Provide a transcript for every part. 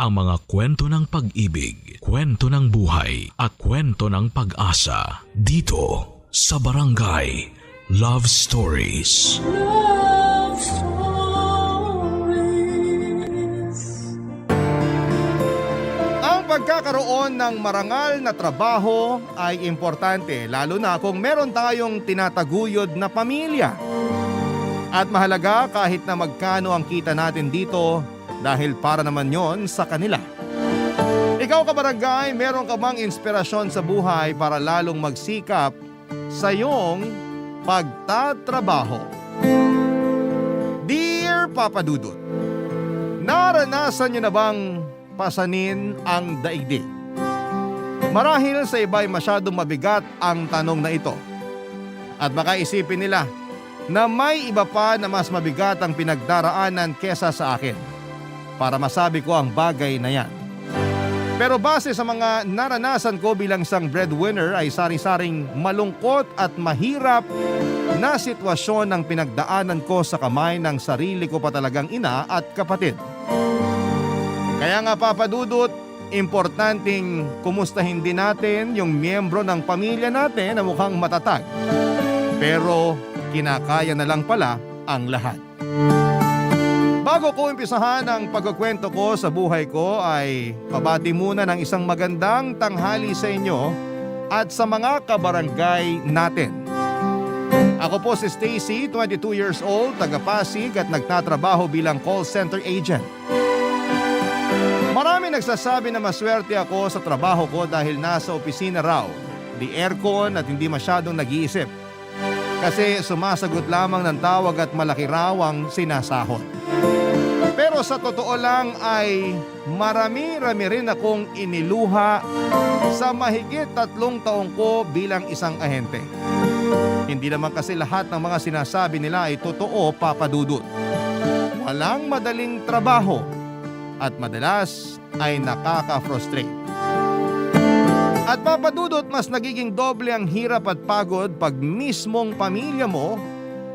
ang mga kwento ng pag-ibig, kwento ng buhay at kwento ng pag-asa dito sa Barangay Love Stories. Love Stories. Ang pagkakaroon ng marangal na trabaho ay importante, lalo na kung meron tayong tinataguyod na pamilya. At mahalaga kahit na magkano ang kita natin dito dahil para naman yon sa kanila. Ikaw kabarangay, meron ka bang inspirasyon sa buhay para lalong magsikap sa iyong pagtatrabaho? Dear Papa Dudut, naranasan niyo na bang pasanin ang daigdig? Marahil sa iba ay masyadong mabigat ang tanong na ito. At baka isipin nila na may iba pa na mas mabigat ang pinagdaraanan kesa sa akin para masabi ko ang bagay na yan. Pero base sa mga naranasan ko bilang isang breadwinner ay sari-saring malungkot at mahirap na sitwasyon ang pinagdaanan ko sa kamay ng sarili ko pa talagang ina at kapatid. Kaya nga Papa Dudut, importanteng kumustahin din natin yung miyembro ng pamilya natin na mukhang matatag. Pero kinakaya na lang pala ang lahat. Bago ko umpisahan ang pagkukwento ko sa buhay ko ay pabati muna ng isang magandang tanghali sa inyo at sa mga kabarangay natin. Ako po si Stacy, 22 years old, taga Pasig at nagtatrabaho bilang call center agent. Marami nagsasabi na maswerte ako sa trabaho ko dahil nasa opisina raw, di aircon at hindi masyadong nag-iisip. Kasi sumasagot lamang ng tawag at malaki raw ang sinasahod. Pero sa totoo lang ay marami-rami rin akong iniluha sa mahigit 3 taong ko bilang isang ahente. Hindi naman kasi lahat ng mga sinasabi nila ay totoo, Papa Dudut. Walang madaling trabaho at madalas ay nakaka-frustrate. At Papa Dudut, mas nagiging doble ang hirap at pagod pag mismong pamilya mo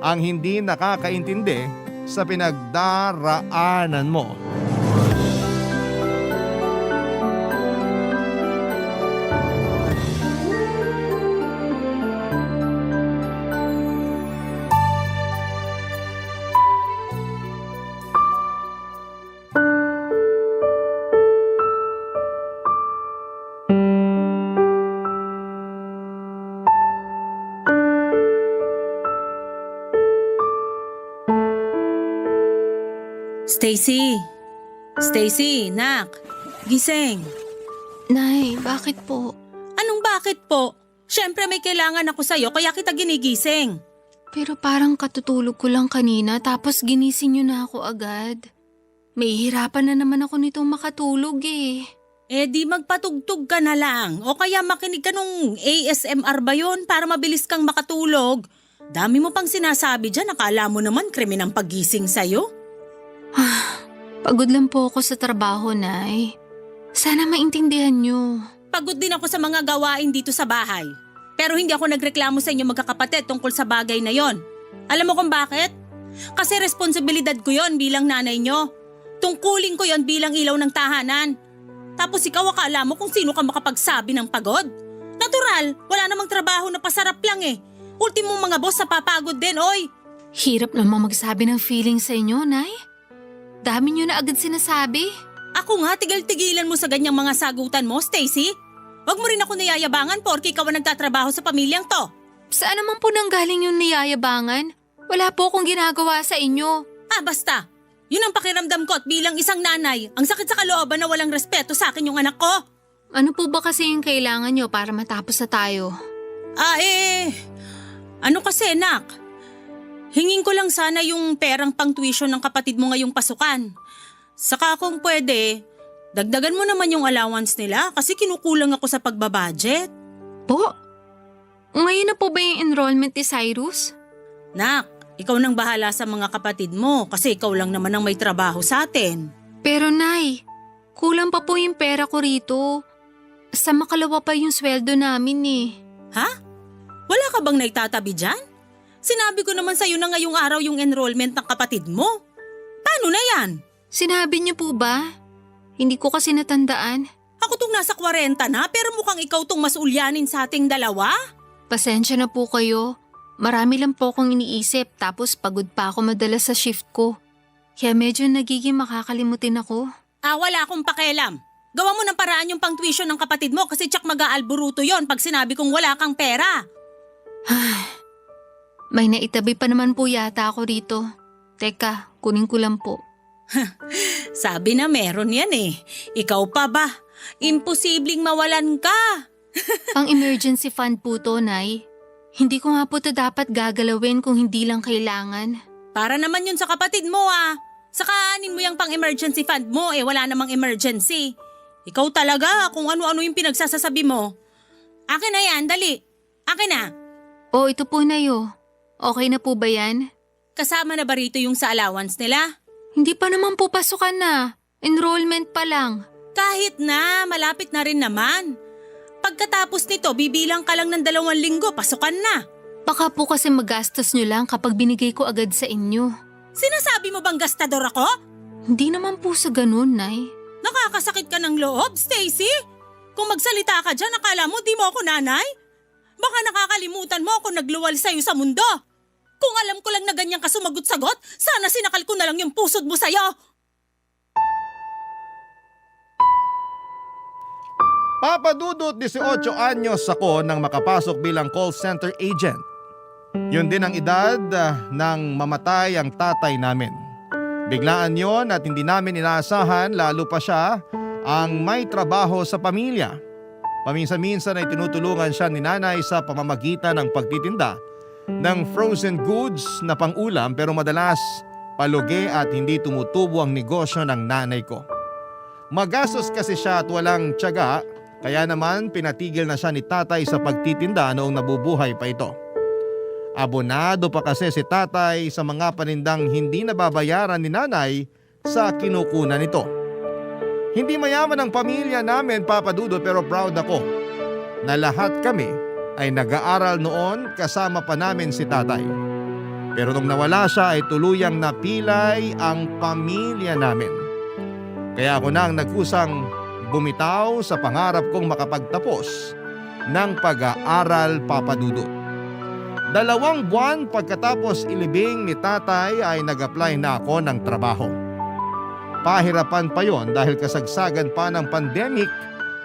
ang hindi nakakaintindi sa pinagdaraanan mo. Stacy! Stacy, nak! Gising! Nay, bakit po? Anong bakit po? Siyempre may kailangan ako sa'yo kaya kita ginigising. Pero parang katutulog ko lang kanina tapos ginising niyo na ako agad. May hirapan na naman ako nitong makatulog eh. Eh di magpatugtog ka na lang o kaya makinig ka nung ASMR ba yun para mabilis kang makatulog. Dami mo pang sinasabi dyan, akala mo naman krimen ang paggising sa'yo. Pagod lang po ako sa trabaho, Nay. Sana maintindihan niyo. Pagod din ako sa mga gawain dito sa bahay. Pero hindi ako nagreklamo sa inyo magkakapatid tungkol sa bagay na yon. Alam mo kung bakit? Kasi responsibilidad ko yon bilang nanay nyo. Tungkulin ko yon bilang ilaw ng tahanan. Tapos ikaw akala mo kung sino ka makapagsabi ng pagod? Natural, wala namang trabaho na pasarap lang eh. Ultimong mga boss na papagod din, oy. Hirap namang magsabi ng feeling sa inyo, Nay. Dami niyo na agad sinasabi. Ako nga, tigil-tigilan mo sa ganyang mga sagutan mo, Stacy. Huwag mo rin ako nayayabangan porke ikaw ang nagtatrabaho sa pamilyang to. Saan naman po nanggaling yung niyayabangan? Wala po akong ginagawa sa inyo. Basta. Yun ang pakiramdam ko at bilang isang nanay, ang sakit sa kalooban na walang respeto sa akin yung anak ko. Ano po ba kasi yung kailangan nyo para matapos na tayo? Ano kasi, nak? Hingin ko lang sana yung perang pang tuition ng kapatid mo ngayong pasukan. Saka kung pwede, dagdagan mo naman yung allowance nila kasi kinukulang ako sa pagbabudget. Po? Ngayon na po ba yung enrollment ni Cyrus? Nak, ikaw nang bahala sa mga kapatid mo kasi ikaw lang naman ang may trabaho sa atin. Pero Nay, kulang pa po yung pera ko rito. Sa makalawa pa yung sweldo namin eh. Ha? Wala ka bang naitatabi dyan? Sinabi ko naman sa'yo na ngayong araw yung enrollment ng kapatid mo. Paano na yan? Sinabi niyo po ba? Hindi ko kasi natandaan. Ako tong nasa 40 na pero mukhang ikaw tong mas ulyanin sa ating dalawa. Pasensya na po kayo. Marami lang po akong iniisip tapos pagod pa ako madalas sa shift ko. Kaya medyo nagiging makakalimutin ako. Wala akong pakialam. Gawa mo ng paraan yung pang-tuition ng kapatid mo kasi tsak mag-aalburuto yon pag sinabi kong wala kang pera. May naitabi pa naman po yata ako rito. Teka, kunin ko lang po. Sabi na meron yan eh. Ikaw pa ba? Imposibleng mawalan ka. Pang-emergency fund po to, Nay. Hindi ko nga po to dapat gagalawin kung hindi lang kailangan. Para naman yun sa kapatid mo Sakaanin mo yung pang-emergency fund mo wala namang emergency. Ikaw talaga kung ano-ano yung pinagsasasabi mo. Akin na yan, dali. Akin na. Oh, ito po, Nay. Okay na po ba yan? Kasama na ba rito yung sa allowance nila? Hindi pa naman po pasukan na. Enrollment pa lang. Kahit na, malapit na rin naman. Pagkatapos nito, bibilang ka lang ng 2 linggo, pasukan na. Baka po kasi magastos nyo lang kapag binigay ko agad sa inyo. Sinasabi mo bang gastador ako? Hindi naman po sa ganun, Nay. Nakakasakit ka ng loob, Stacy. Kung magsalita ka dyan, akala mo di mo ako nanay? Baka nakakalimutan mo ako nagluwal sa'yo sa mundo. Kung alam ko lang na ganyan ka sumagot-sagot, sana sinakal ko na lang yung pusod mo sa'yo. Papa Dudut, 18 anyos ako nang makapasok bilang call center agent. Yun din ang edad nang mamatay ang tatay namin. Biglaan yon at hindi namin inaasahan, lalo pa siya ang may trabaho sa pamilya. Paminsan-minsan ay tinutulungan siya ni nanay sa pamamagitan ng pagtitinda ng frozen goods na pang-ulam, pero madalas palugi at hindi tumutubo ang negosyo ng nanay ko. Magastos kasi siya at walang tiyaga, kaya naman pinatigil na siya ni tatay sa pagtitinda noong nabubuhay pa ito. Abonado pa kasi si tatay sa mga panindang hindi nababayaran ni nanay sa kinukunan nito. Hindi mayaman ang pamilya namin, Papa Dudut, pero proud ako na lahat kami ay nag-aaral noon kasama pa namin si tatay. Pero nung nawala siya ay tuluyang napilay ang pamilya namin. Kaya ako na ang nagkusang bumitaw sa pangarap kong makapagtapos ng pag-aaral, Papa Dudut. 2 buwan pagkatapos ilibing ni tatay ay nag-apply na ako ng trabaho. Pahirapan pa yon dahil kasagsagan pa ng pandemic,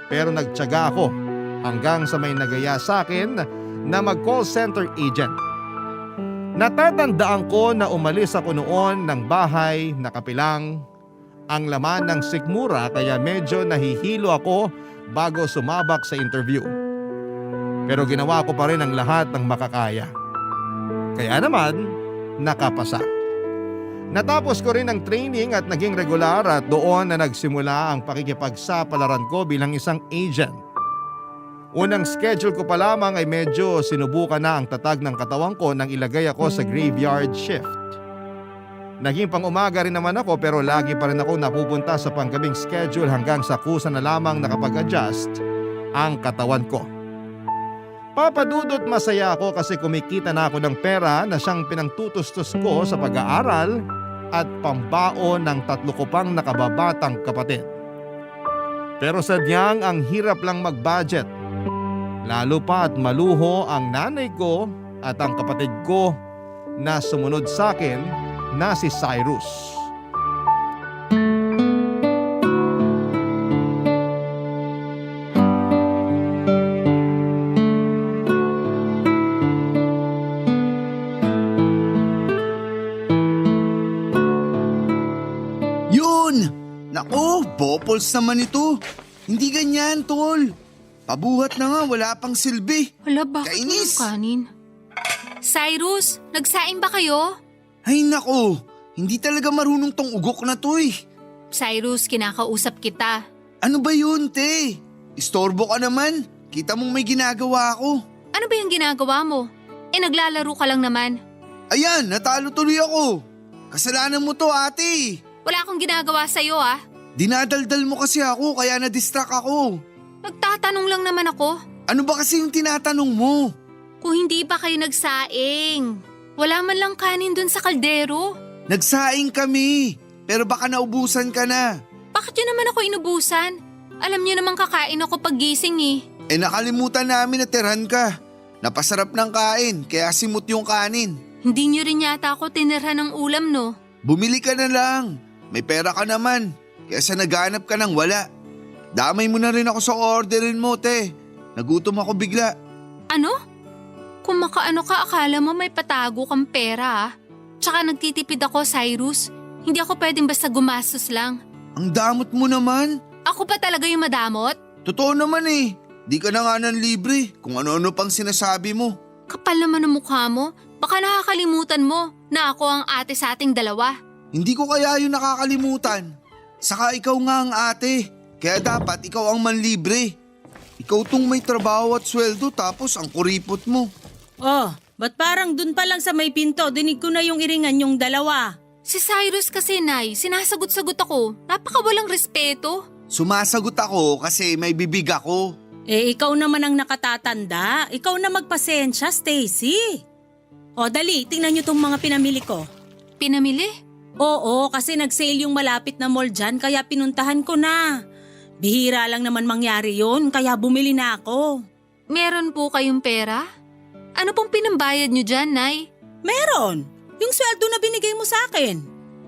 pero nagtiyaga ako hanggang sa may nagaya sa akin na mag-call center agent. Natatandaan ko na umalis ako noon ng bahay na kapilang ang laman ng sikmura, kaya medyo nahihilo ako bago sumabak sa interview. Pero ginawa ko pa rin ang lahat ng makakaya. Kaya naman, nakapasa. Natapos ko rin ang training at naging regular at doon na nagsimula ang pakikipagsapalaran ko bilang isang agent. Unang schedule ko pa lamang ay medyo sinubukan na ang tatag ng katawan ko nang ilagay ako sa graveyard shift. Naging pang-umaga rin naman ako, pero lagi pa rin ako napupunta sa panggabing schedule hanggang sa kusa na lamang nakapag-adjust ang katawan ko. Papa Dudut, masaya ako kasi kumikita na ako ng pera na siyang pinangtutustos ko sa pag-aaral at pambaon ng 3 ko pang nakababatang kapatid. Pero sadyang ang hirap lang mag-budget. Lalo pa at maluho ang nanay ko at ang kapatid ko na sumunod sa akin na si Cyrus. Naku, bopols naman ito. Hindi ganyan, tol. Pabuhat na nga, wala pang silbi. Wala, bakit Kainis. walang kanin? Cyrus, nagsaing ba kayo? Ay naku, hindi talaga marunong tong ugok na to eh. Cyrus, kinakausap kita. Ano ba yun, te? Istorbo ka naman. Kita mong may ginagawa ako. Ano ba yung ginagawa mo? Naglalaro ka lang naman. Ayan, natalo tuloy ako. Kasalanan mo to, ate. Wala akong ginagawa sa'yo Dinadaldal mo kasi ako kaya na-distract ako. Nagtatanong lang naman ako. Ano ba kasi yung tinatanong mo? Kung hindi pa kayo nagsaing, wala man lang kanin dun sa kaldero. Nagsaing kami, pero baka naubusan ka na. Bakit yun naman ako inubusan? Alam niyo naman kakain ako paggising eh. Nakalimutan namin na tirhan ka. Napasarap ng kain, kaya simot yung kanin. Hindi niyo rin yata ako tinirhan ng ulam no? Bumili ka na lang. May pera ka naman. Kesa naghanap ka ng wala. Damay mo na rin ako sa orderin mo, te. Nagutom ako bigla. Ano? Kung makaano ka, akala mo may patago kang pera ah. Tsaka nagtitipid ako, Cyrus. Hindi ako pwedeng basta gumastos lang. Ang damot mo naman. Ako pa talaga yung madamot? Totoo naman eh. Di ka na nga ng libre kung ano-ano pang sinasabi mo. Kapal naman ang mukha mo. Baka nakakalimutan mo na ako ang ate sa ating dalawa. Hindi ko kaya yun nakakalimutan. Saka ikaw nga ang ate. Kaya dapat ikaw ang manlibre. Ikaw tong may trabaho at sweldo tapos ang kuripot mo. Oh, ba't parang dun pa lang sa may pinto, dinig ko na yung iringan yung dalawa. Si Cyrus kasi, Nay, sinasagot-sagot ako. Napakawalang respeto. Sumasagot ako kasi may bibig ako. Eh, ikaw naman ang nakatatanda. Ikaw na magpasensya, Stacy. O, dali, tingnan nyo tong mga pinamili ko. Pinamili? Oo, kasi nag-sale yung malapit na mall dyan, kaya pinuntahan ko na. Bihira lang naman mangyari yun, kaya bumili na ako. Meron po kayong pera? Ano pong pinambayad nyo dyan, Nay? Meron. Yung sweldo na binigay mo sa akin.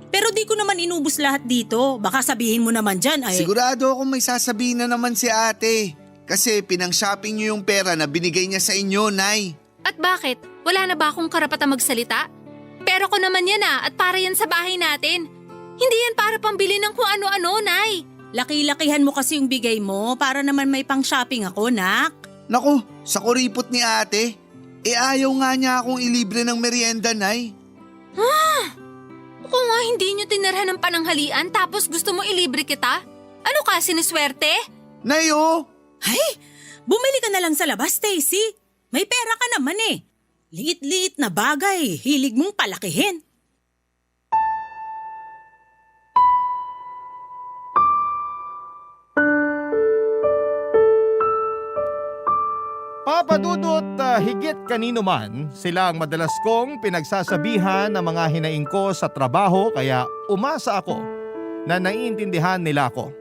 Pero di ko naman inubos lahat dito. Baka sabihin mo naman dyan ay… Sigurado akong may sasabihin na naman si ate. Kasi pinang-shopping niyo yung pera na binigay niya sa inyo, Nay. At bakit? Wala na ba akong karapatang magsalita? Pero ko naman yan at para yan sa bahay natin. Hindi yan para pambili ng kung ano-ano, Nay. Laki-lakihan mo kasi yung bigay mo para naman may pang-shopping ako, nak. Naku, sa kuripot ni ate. Ayaw nga niya akong ilibre ng merienda, Nay. Kung nga hindi nyo tinirhan ng pananghalian tapos gusto mo ilibre kita? Ano ka, siniswerte? Nay, oh! Ay, bumili ka na lang sa labas, Stacy. May pera ka naman eh. Liit-liit na bagay, hilig mong palakihin. Papa Dudut, higit kanino man, sila ang madalas kong pinagsasabihan ng mga hinaing ko sa trabaho kaya umasa ako na naiintindihan nila ako.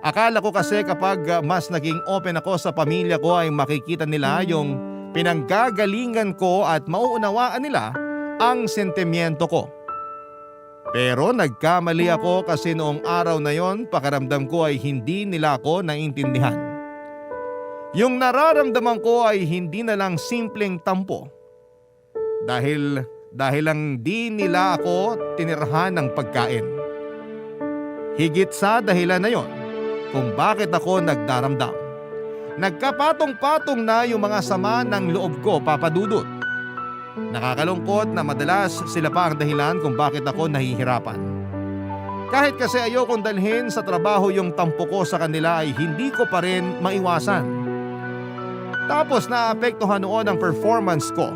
Akala ko kasi kapag mas naging open ako sa pamilya ko ay makikita nila yung pinanggagalingan ko at mauunawaan nila ang sentimiento ko. Pero nagkamali ako kasi noong araw na yon pakiramdam ko ay hindi nila ako naiintindihan. Yung nararamdaman ko ay hindi na lang simpleng tampo. Dahil lang di nila ako tinirhan ng pagkain. Higit sa dahilan na yon kung bakit ako nagdaramdam. Nagkapatong-patong na yung mga sama ng loob ko, Papa Dudut. Nakakalungkot na madalas sila pa ang dahilan kung bakit ako nahihirapan. Kahit kasi ayokong dalhin sa trabaho yung tampo ko sa kanila ay hindi ko pa rin maiwasan. Tapos naapektuhan noon ang performance ko.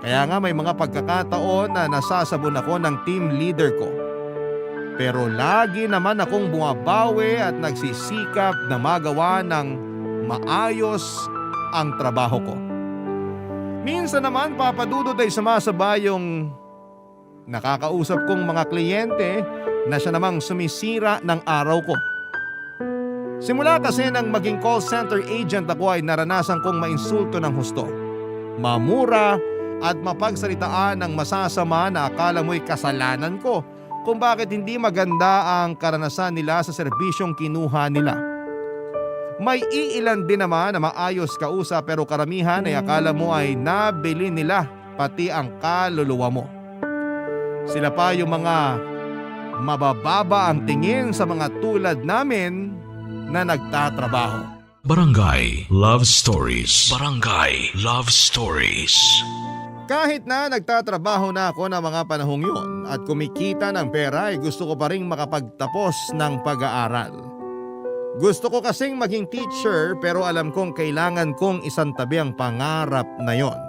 Kaya nga may mga pagkakataon na nasasabon ako ng team leader ko. Pero lagi naman akong bumabawi at nagsisikap na magawa ng maayos ang trabaho ko. Minsan naman, Papa Dudut, ay sumasabay yung nakakausap kong mga kliyente na siya namang sumisira ng araw ko. Simula kasi nang maging call center agent ako ay naranasan kong mainsulto ng husto. Mamura at mapagsalitaan ng masasama na akala mo'y kasalanan ko kung bakit hindi maganda ang karanasan nila sa serbisyong kinuha nila. May iilan din naman na maayos kausap pero karamihan ay akala mo ay nabili nila pati ang kaluluwa mo. Sila pa yung mga mabababa ang tingin sa mga tulad namin na nagtatrabaho. Barangay Love Stories. Barangay Love Stories. Kahit na nagtatrabaho na ako ng mga panahong yun at kumikita ng pera ay gusto ko pa rin makapagtapos ng pag-aaral. Gusto ko kasing maging teacher pero alam kong kailangan kong isantabi ang pangarap na yon.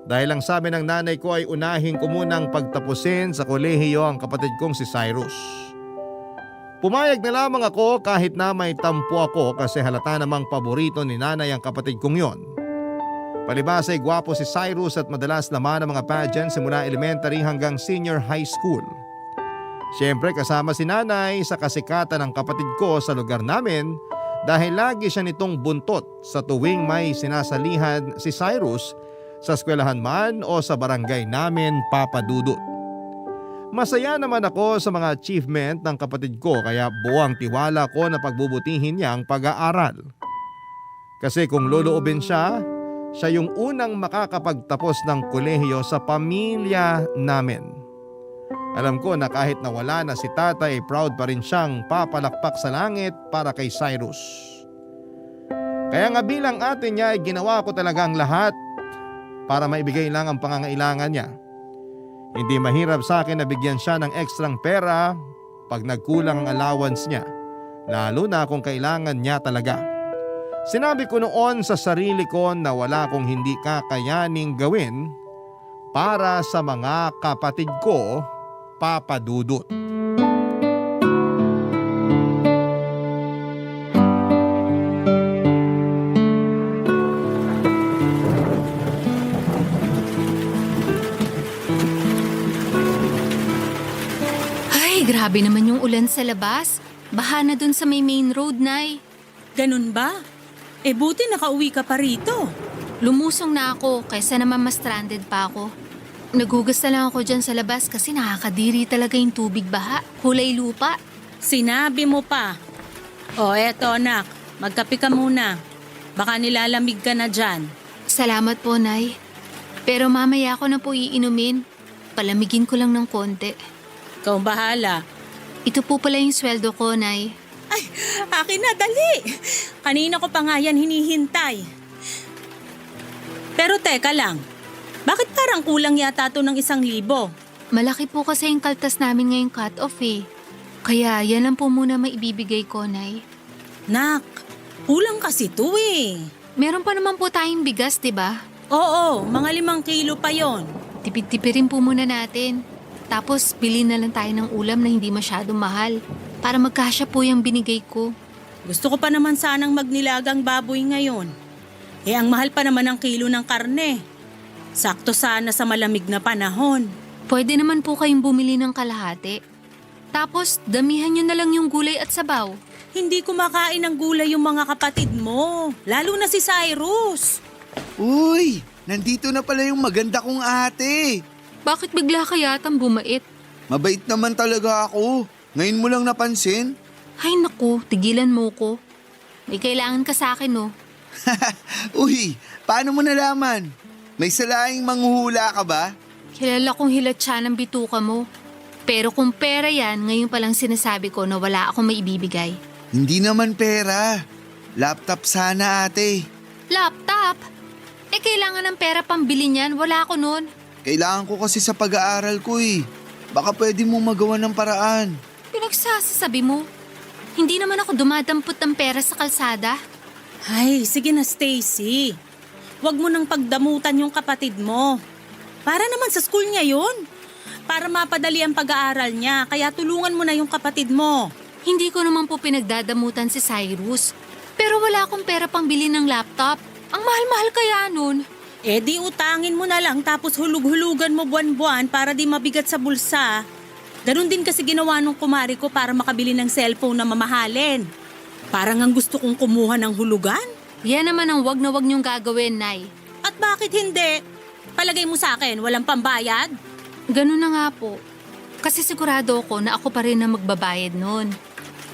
Dahil ang sabi ng nanay ko ay unahin ko munang pagtapusin sa kolehiyo ang kapatid kong si Cyrus. Pumayag na lamang ako kahit na may tampo ako kasi halata namang paborito ni nanay ang kapatid kong yon. Palibhas ay gwapo si Cyrus at madalas laman ang mga pageant simula elementary hanggang senior high school. Siyempre kasama si nanay sa kasikatan ng kapatid ko sa lugar namin dahil lagi siya nitong buntot sa tuwing may sinasalihan si Cyrus sa eskwelahan man o sa barangay namin, Papa Dudut. Masaya naman ako sa mga achievement ng kapatid ko kaya buwang tiwala ko na pagbubutihin niya ang pag-aaral. Kasi kung loloobin siya, siya yung unang makakapagtapos ng kolehiyo sa pamilya namin. Alam ko na kahit nawala na si tatay, proud pa rin siyang papalakpak sa langit para kay Cyrus. Kaya nga bilang ate niya ay ginawa ko talaga ang lahat para maibigay lang ang pangangailangan niya. Hindi mahirap sa akin na bigyan siya ng ekstrang pera pag nagkulang ang allowance niya, lalo na kung kailangan niya talaga. Sinabi ko noon sa sarili ko na wala akong hindi kakayaning gawin para sa mga kapatid ko, Papa Dudut. Ay, grabe naman yung ulan sa labas. Baha na dun sa may main road, Nay. Ganun ba? Buti nakauwi ka pa rito. Lumusong na ako kaysa naman mas stranded pa ako. Naghugas na lang ako dyan sa labas kasi nakakadiri talaga yung tubig baha. Kulay lupa. Sinabi mo pa. O eto anak, magkape ka muna. Baka nilalamig ka na dyan. Salamat po, Nay. Pero mamaya ako na po iinumin. Palamigin ko lang ng konti. Ikaw bahala. Ito po pala yung sweldo ko, Nay. Ay, akin na, dali. Kanina ko pa nga yan hinihintay. Pero teka lang, bakit parang kulang yata to ng 1,000? Malaki po kasi yung kaltas namin ngayong cut-off eh. Kaya yan lang po muna maibibigay ko, Nay. Nak, kulang kasi to eh. Meron pa naman po tayong bigas, di ba? Oo, mga 5 kilo pa yon. Tipid-tipirin po muna natin. Tapos bilhin na lang tayo ng ulam na hindi masyadong mahal para magkasya po yung binigay ko. Gusto ko pa naman sanang magnilagang baboy ngayon. Ang mahal pa naman ang kilo ng karne. Sakto sana sa malamig na panahon. Pwede naman po kayong bumili ng kalahati. Tapos damihan nyo na lang yung gulay at sabaw. Hindi kumakain ng gulay yung mga kapatid mo, lalo na si Cyrus. Uy, nandito na pala yung maganda kong ate. Bakit bigla ka yatang bumait? Mabait naman talaga ako. Ngayon mo lang napansin? Ay naku, tigilan mo ko. May kailangan ka sa akin, no? Uy, paano mo nalaman? May salaing manghuhula ka ba? Kilala kong hilatsa ng bituka mo. Pero kung pera yan, ngayon palang sinasabi ko na wala akong maibibigay. Hindi naman pera. Laptop sana ate. Laptop? Kailangan ng pera pambili niyan. Wala ako nun. Kailangan ko kasi sa pag-aaral ko eh. Baka pwede mo magawa ng paraan. Pinagsasabi mo. Hindi naman ako dumadampot ng pera sa kalsada. Ay, sige na Stacy. Huwag mo nang pagdamutan yung kapatid mo. Para naman sa school niya yun. Para mapadali ang pag-aaral niya, kaya tulungan mo na yung kapatid mo. Hindi ko naman po pinagdadamutan si Cyrus. Pero wala akong pera pambili ng laptop. Ang mahal-mahal kaya nun. Di utangin mo na lang tapos hulug-hulugan mo buwan-buwan para di mabigat sa bulsa. Ganun din kasi ginawa nung kumari ko para makabili ng cellphone na mamahalin. Parang ang gusto kong kumuha ng hulugan. Yan naman ang wag na wag niyong gagawin, Nay. At bakit hindi? Palagay mo sa akin, walang pambayad? Ganun na nga po. Kasi sigurado ako na ako pa rin na magbabayad nun.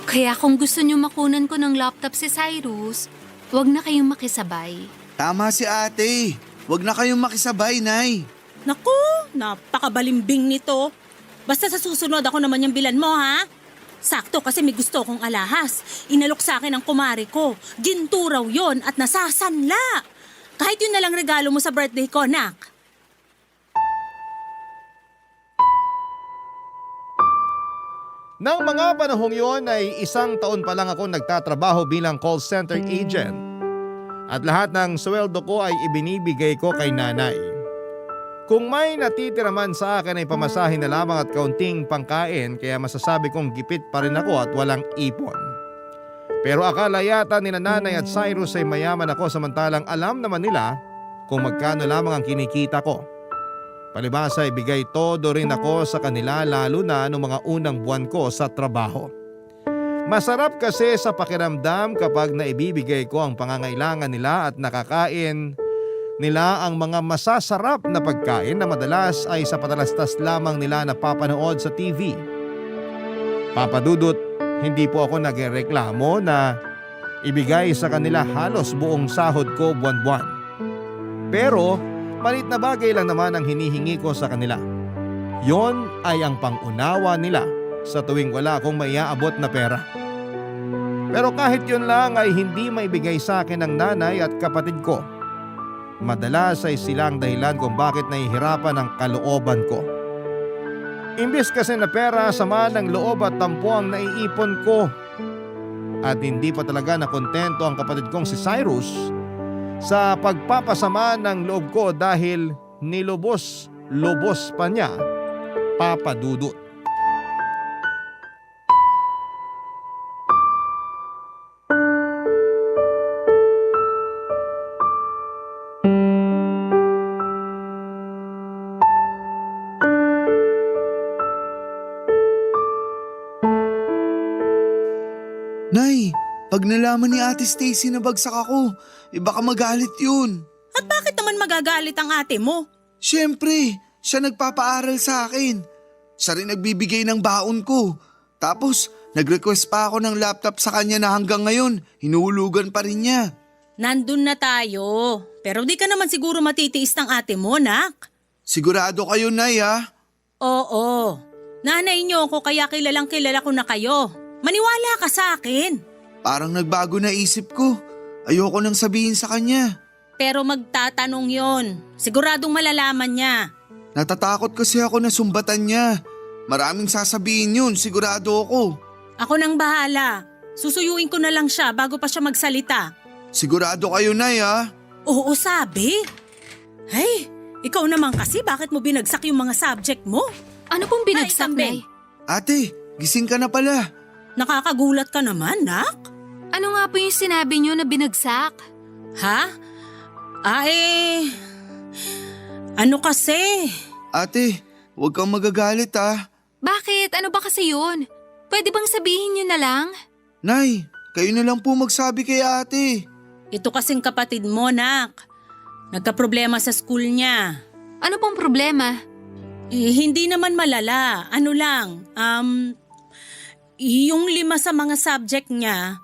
Kaya kung gusto niyo makunan ko ng laptop si Cyrus, wag na kayong makisabay. Tama si ate. Huwag na kayong makisabay, Nay. Naku, napakabalimbing nito. Basta sa susunod ako naman yung bilan mo, ha? Sakto kasi may gusto kong alahas. Inalok sa akin ang kumari ko. Ginto raw yon at nasasanla. Kahit yun na lang regalo mo sa birthday ko, nak. Nang mga panahong yon ay 1 taon pa lang ako nagtatrabaho bilang call center agent. At lahat ng sweldo ko ay ibinibigay ko kay nanay. Kung may natitira man sa akin ay pamasahin na lamang at kaunting pangkain kaya masasabi kong gipit pa rin ako at walang ipon. Pero akala yata ni nanay at Cyrus ay mayaman ako samantalang alam naman nila kung magkano lamang ang kinikita ko. Palibhasa ibigay todo rin ako sa kanila lalo na noong mga unang buwan ko sa trabaho. Masarap kasi sa pakiramdam kapag naibibigay ko ang pangangailangan nila at nakakain nila ang mga masasarap na pagkain na madalas ay sa patalastas lamang nila napapanood sa TV. Papa Dudut, hindi po ako nagreklamo na ibigay sa kanila halos buong sahod ko buwan-buwan. Pero malit na bagay lang naman ang hinihingi ko sa kanila. Yon ay ang pangunawa nila sa tuwing wala akong maiaabot na pera. Pero kahit yun lang ay hindi maibigay sa akin ng nanay at kapatid ko. Madalas ay silang dahilan kung bakit nahihirapan ang kalooban ko. Imbis kasi na pera, sama ng loob at tampo ang naiipon ko. At hindi pa talaga nakontento ang kapatid kong si Cyrus sa pagpapasama ng loob ko dahil nilubos-lubos pa niya Papa Dudut. Nay, pag nalaman ni Ate Stacy na bagsak ako, baka magalit yun. At bakit naman magagalit ang ate mo? Siyempre, siya nagpapaaral sa akin. Siya rin nagbibigay ng baon ko. Tapos, nag-request pa ako ng laptop sa kanya na hanggang ngayon, hinuhulugan pa rin niya. Nandun na tayo. Pero di ka naman siguro matitiis ng ate mo, nak. Sigurado kayo, Nay, ha? Oo. Nanay niyo ako kaya kilalang kilala ko na kayo. Maniwala ka sa akin. Parang nagbago na isip ko. Ayoko nang sabihin sa kanya. Pero magtatanong yon. Siguradong malalaman niya. Natatakot kasi ako na sumbatan niya. Maraming sasabihin yun, sigurado ako. Ako nang bahala. Susuyuin ko na lang siya bago pa siya magsalita. Sigurado kayo, Nay, ha? Oo, sabi. Hey, ikaw naman kasi bakit mo binagsak yung mga subject mo? Ano pong binagsak, Kambing. Nay? Ate, gising ka na pala. Nakakagulat ka naman, nak. Ano nga po yung sinabi niyo na binagsak? Ha? Ano kasi? Ate, huwag kang magagalit, ha? Bakit? Ano ba kasi yun? Pwede bang sabihin niyo na lang? Nay, kayo na lang po magsabi kay ate. Ito kasing kapatid mo, nak. Nagka-problema sa school niya. Ano pong problema? Hindi naman malala. Ano lang, yung 5 sa mga subject niya,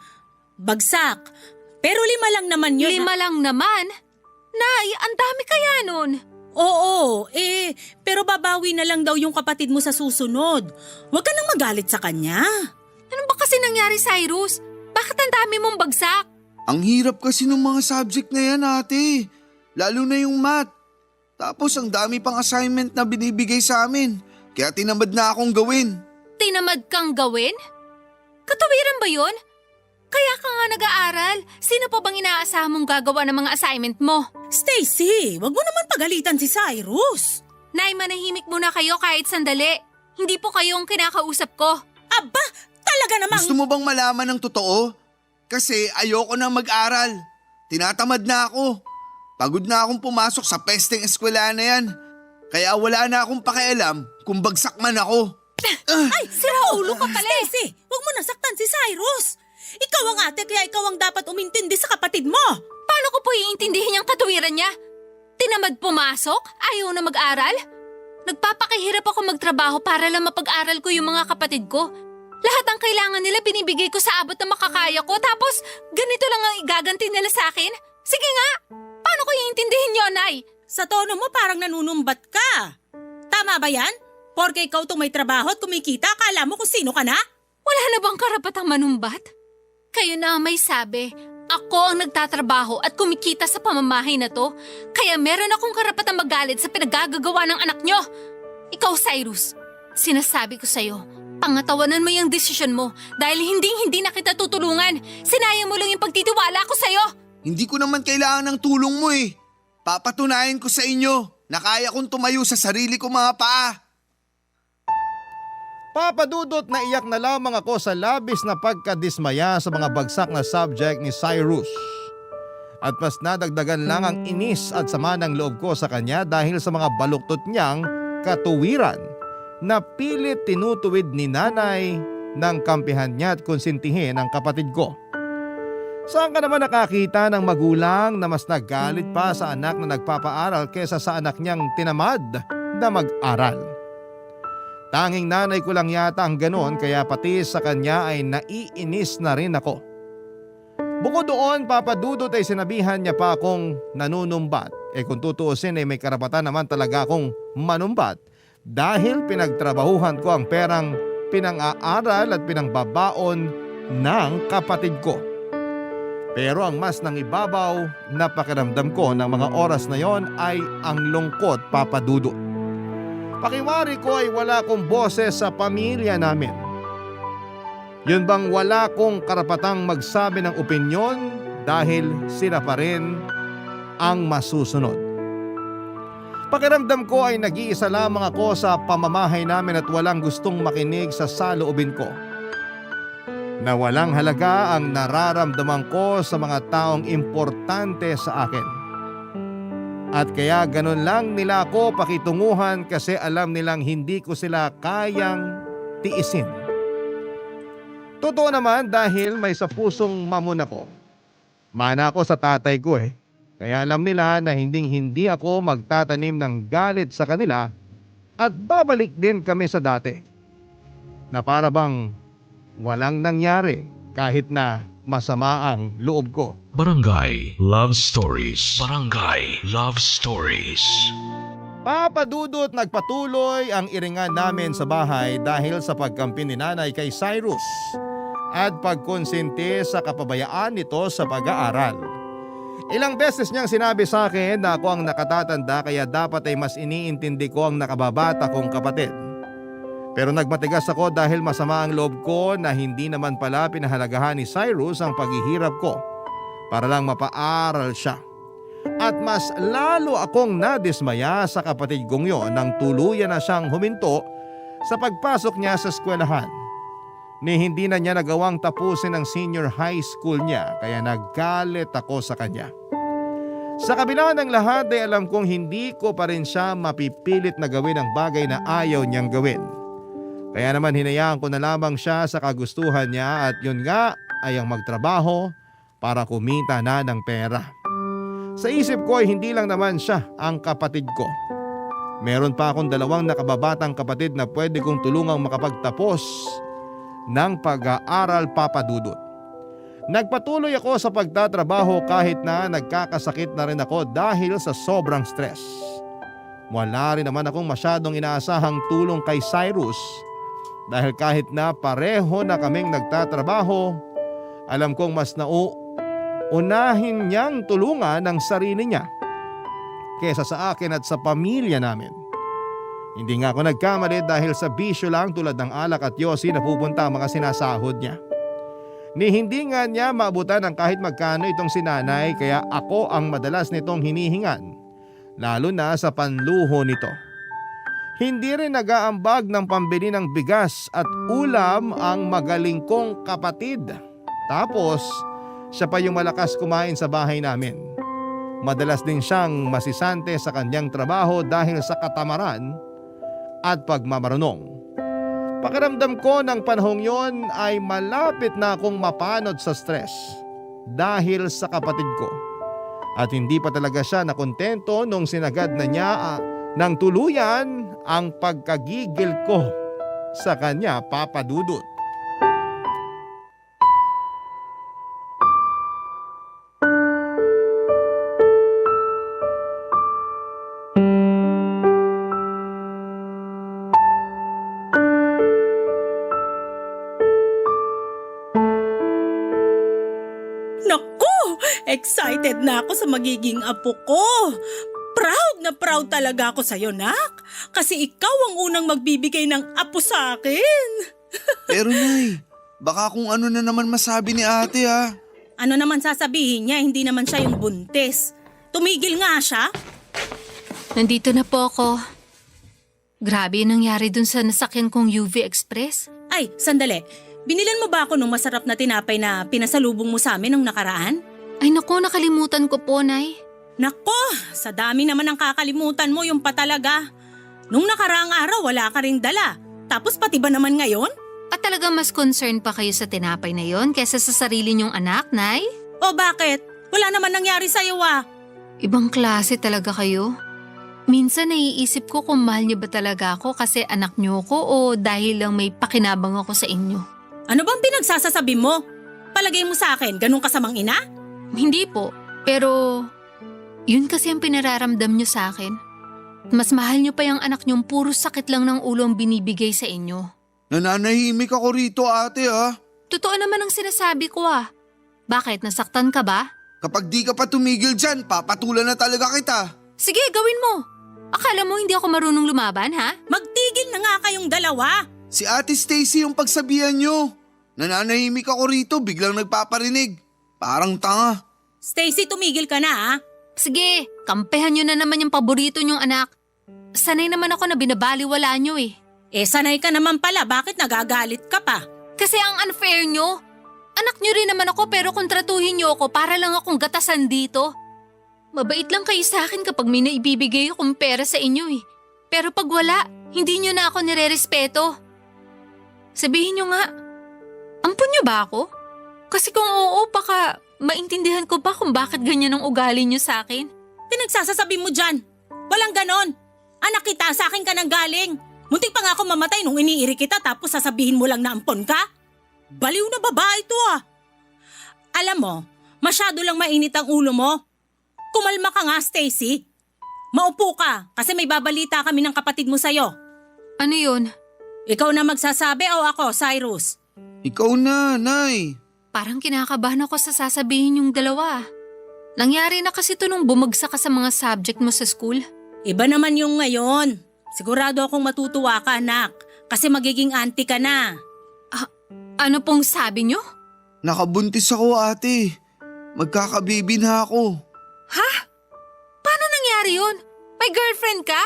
bagsak. Pero 5 lang naman yun. 5 lang naman? Nay, ang dami kaya nun. Oo, pero babawi na lang daw yung kapatid mo sa susunod. Huwag ka nang magalit sa kanya. Ano ba kasi nangyari, Cyrus? Bakit ang dami mong bagsak? Ang hirap kasi ng mga subject na yan, ate. Lalo na yung math. Tapos ang dami pang assignment na binibigay sa amin. Kaya tinamad na akong gawin. Tinamad kang gawin? Katawiran ba yun? Kaya ka nga nag-aaral. Sino pa bang inaasahan mong gagawa ng mga assignment mo? Stacy, wag mo naman pagalitan si Cyrus. Nay, manahimik muna kayo kahit sandali. Hindi po kayo ang kinakausap ko. Aba, talaga namang… Gusto mo bang malaman ng totoo? Kasi ayoko na mag-aral. Tinatamad na ako. Pagod na akong pumasok sa pesteng eskwela na yan. Kaya wala na akong pakialam kung bagsak man ako. Ay, sira ulo ka pala. Stacy, wag mo nasaktan si Cyrus. Ikaw ang ate kaya ikaw ang dapat umintindi sa kapatid mo. Paano ko po iintindihin yung katuwiran niya? Tinamad pumasok? Ayaw na mag-aral? Nagpapakahirap ako magtrabaho para lang mapag-aral ko yung mga kapatid ko. Lahat ng kailangan nila binibigay ko sa abot na makakaya ko tapos ganito lang ang igaganti nila sa akin? Sige nga, paano ko iintindihin yun, Nay? Sa tono mo parang nanunumbat ka. Tama ba yan? Porke ikaw itong may trabaho at kumikita, akala mo kung sino ka na? Wala na bang karapatang manumbat? Kayo na ang may sabi. Ako ang nagtatrabaho at kumikita sa pamamahay na to. Kaya meron akong karapatang magalit sa pinagagagawa ng anak nyo. Ikaw, Cyrus, sinasabi ko sa'yo, pangatawanan mo yung desisyon mo dahil hindi na kita tutulungan. Sinayang mo lang yung pagtitiwala ko sa'yo. Hindi ko naman kailangan ng tulong mo eh. Papatunayan ko sa inyo na kaya kong tumayo sa sarili ko mga paa. Papadudot na iyak na lamang ako sa labis na pagkadismaya sa mga bagsak na subject ni Cyrus. At mas nadagdagan lang ang inis at sama ng loob ko sa kanya dahil sa mga baluktot niyang katuwiran na pilit tinutuwid ni nanay ng kampihan niya at konsintihin ang kapatid ko. Saan ka naman nakakita ng magulang na mas nagalit pa sa anak na nagpapaaral kesa sa anak niyang tinamad na mag-aral? Tanging nanay ko lang yata ang ganon kaya pati sa kanya ay naiinis na rin ako. Bukod doon, Papa Dudut ay sinabihan niya pa akong nanunumbat. Kung tutuusin ay may karapatan naman talaga akong manumbat dahil pinagtrabahuhan ko ang perang pinang-aaral at pinangbabaon ng kapatid ko. Pero ang mas nangibabaw na pakiramdam ko ng mga oras na yon ay ang lungkot, Papa Dudut. Pakiwari ko ay wala akong boses sa pamilya namin. Yun bang wala kong karapatang magsabi ng opinyon dahil sila pa rin ang masusunod. Pakiramdam ko ay nag-iisa lamang ako sa pamamahay namin at walang gustong makinig sa saloobin ko. Na walang halaga ang nararamdaman ko sa mga taong importante sa akin. At kaya ganun lang nila ako pakitunguhan kasi alam nilang hindi ko sila kayang tiisin. Totoo naman dahil may sa pusong mamon ako. Mana ako sa tatay ko Kaya alam nila na hindi ako magtatanim ng galit sa kanila at babalik din kami sa dati. Na para bang walang nangyari kahit na masama ang loob ko. Barangay Love Stories. Barangay Love Stories. Papa Dudut, nagpatuloy ang iringan namin sa bahay dahil sa pagkampi ni nanay kay Cyrus at pagkonsente sa kapabayaan nito sa pag-aaral. Ilang beses niyang sinabi sa akin na ako ang nakatatanda kaya dapat ay mas iniintindi ko ang nakababata kong kapatid. Pero nagmatigas ako dahil masama ang loob ko na hindi naman pala pinahalagahan ni Cyrus ang paghihirap ko para lang mapaaral siya. At mas lalo akong nadismaya sa kapatid kong yon nang tuluyan na siyang huminto sa pagpasok niya sa eskwelahan. Ni hindi na niya nagawang tapusin ang senior high school niya kaya naggalit ako sa kanya. Sa kabila ng lahat ay alam kong hindi ko pa rin siya mapipilit na gawin ang bagay na ayaw niyang gawin. Kaya naman hinayaan ko na lamang siya sa kagustuhan niya at yun nga ay ang magtrabaho para kumita na ng pera. Sa isip ko ay hindi lang naman siya ang kapatid ko. Meron pa akong 2 nakababatang kapatid na pwede kong tulungang makapagtapos ng pag-aaral, Papa Dudut. Nagpatuloy ako sa pagtatrabaho kahit na nagkakasakit na rin ako dahil sa sobrang stress. Wala rin naman akong masyadong inaasahang tulong kay Cyrus dahil kahit na pareho na kaming nagtatrabaho, alam kong mas unahin niyang tulungan ang sarili niya kesa sa akin at sa pamilya namin. Hindi nga ako nagkamali dahil sa bisyo lang tulad ng alak at yosi na pupunta ang mga sinasahod niya. Ni hindi nga niya maabutan ng kahit magkano itong sinanay kaya ako ang madalas nitong hinihingan, lalo na sa panluho nito. Hindi rin nag-aambag ng pambili ng bigas at ulam ang magaling kong kapatid. Tapos siya pa yung malakas kumain sa bahay namin. Madalas din siyang masisante sa kanyang trabaho dahil sa katamaran at pagmamarunong. Pakiramdam ko ng panahong yon ay malapit na akong mapanod sa stress dahil sa kapatid ko. At hindi pa talaga siya nakontento nung sinagad na niya ng tuluyan ang pagkagigil ko sa kanya, Papa Dudut. Excited na ako sa magiging apo ko. Proud na proud talaga ako sa'yo, Nak. Kasi ikaw ang unang magbibigay ng apo sa akin. Pero Nay, baka kung ano na naman masabi ni ate ha. Ano naman sasabihin niya, hindi naman siya yung buntis. Tumigil nga siya. Nandito na po ako. Grabe yung nangyari dun sa nasakyan kong UV Express. Ay, sandali. Binilan mo ba ako nung masarap na tinapay na pinasalubong mo sa amin nung nakaraan? Ay naku, nakalimutan ko po, Nay. Nako, sa dami naman ng kakalimutan mo yung patalaga. Nung nakaraang araw wala ka ring dala. Tapos pati ba naman ngayon? At talaga mas concerned pa kayo sa tinapay na yon kaysa sa sarili niyong anak, Nay? O bakit? Wala naman nangyari sa'yo ah. Ibang klase talaga kayo. Minsan naiisip ko kung mahal niyo ba talaga ako kasi anak niyo ko o dahil lang may pakinabang ako sa inyo. Ano bang pinagsasasabi mo? Palagay mo sa akin, ganun kasamang ina? Hindi po, pero yun kasi ang pinararamdam niyo sa akin. Mas mahal niyo pa yung anak niyong puro sakit lang ng ulo ang binibigay sa inyo. Nananahimik ako rito, ate, ha? Totoo naman ang sinasabi ko ah. Bakit, nasaktan ka ba? Kapag di ka pa tumigil dyan, papatulan na talaga kita. Sige, gawin mo. Akala mo hindi ako marunong lumaban, ha? Magtigil na nga kayong dalawa. Si Ate Stacy yung pagsabihan nyo. Nananahimik ako rito, biglang nagpaparinig. Parang tanga. Stacy, tumigil ka na ah. Sige, kampehan niyo na naman yung paborito niyong anak. Sanay naman ako na binabaliwala niyo eh. Sanay ka naman pala, bakit nagagalit ka pa? Kasi ang unfair niyo. Anak niyo rin naman ako pero kontratuhin niyo ako para lang akong gatasan dito. Mabait lang kayo sa akin kapag may naibibigay akong pera sa inyo eh. Pero pag wala, hindi niyo na ako nire-respeto. Sabihin niyo nga, ampun niyo ba ako? Kasi kung oo, baka maintindihan ko pa kung bakit ganyan ang ugali niyo sa akin. Pinagsasasabi mo dyan. Walang ganon. Anak kita, sa akin ka nang galing. Muntik pa nga ako mamatay nung iniiri kita tapos sasabihin mo lang na ampon ka? Baliw na babae to ah. Alam mo, masyado lang mainit ang ulo mo. Kumalma ka nga, Stacy. Maupo ka kasi may babalita kami ng kapatid mo sa'yo. Ano yun? Ikaw na magsasabi o ako, Cyrus? Ikaw na, Nay. Parang kinakabahan ako sa sasabihin yung dalawa. Nangyari na kasi to nung bumagsak ka sa mga subject mo sa school. Iba naman yung ngayon. Sigurado akong matutuwa ka, anak. Kasi magiging auntie ka na. Ano pong sabi niyo? Nakabuntis ako, ate. Magkakabibi na ako. Ha? Paano nangyari yun? May girlfriend ka?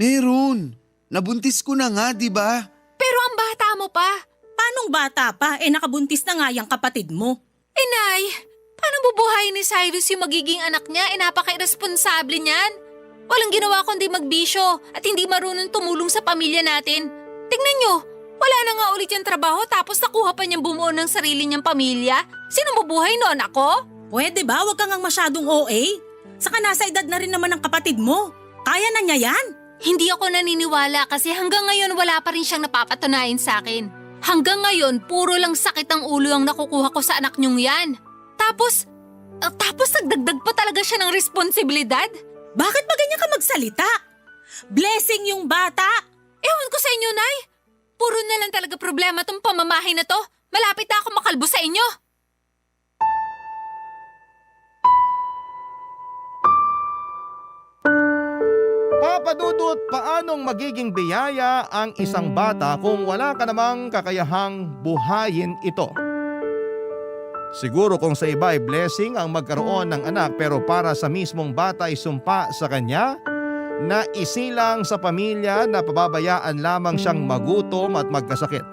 Meron. Nabuntis ko na nga, di ba? Pero ang bata mo pa. Paanong bata pa? Nakabuntis na nga yung kapatid mo. Nay, paano bubuhayin ni Cyrus yung magiging anak niya? Napaka-irresponsable niyan. Walang ginawa kundi magbisyo at hindi marunong tumulong sa pamilya natin. Tingnan niyo, wala na nga ulit yung trabaho tapos nakuha pa niyang bumuo ng sarili niyang pamilya. Sino mabuhay noon, ako? Pwede ba? Huwag kang ang masyadong OA. Saka nasa edad na rin naman ng kapatid mo. Kaya na niya yan. Hindi ako naniniwala kasi hanggang ngayon wala pa rin siyang napapatunayan sa akin. Hanggang ngayon, puro lang sakit ang ulo ang nakukuha ko sa anak niyong yan. Tapos nagdagdag pa talaga siya ng responsibilidad. Bakit ba ganyan ka magsalita? Blessing yung bata. Ewan ko sa inyo, Nay. Puro na lang talaga problema tong pamamahay na to. Malapit na ako makalbo sa inyo. Papa Dudut, paanong magiging biyaya ang isang bata kung wala ka namang kakayahang buhayin ito? Siguro kung sa iba ay blessing ang magkaroon ng anak pero para sa mismong bata ay sumpa sa kanya na isilang sa pamilya na pababayaan lamang siyang magutom at magkasakit.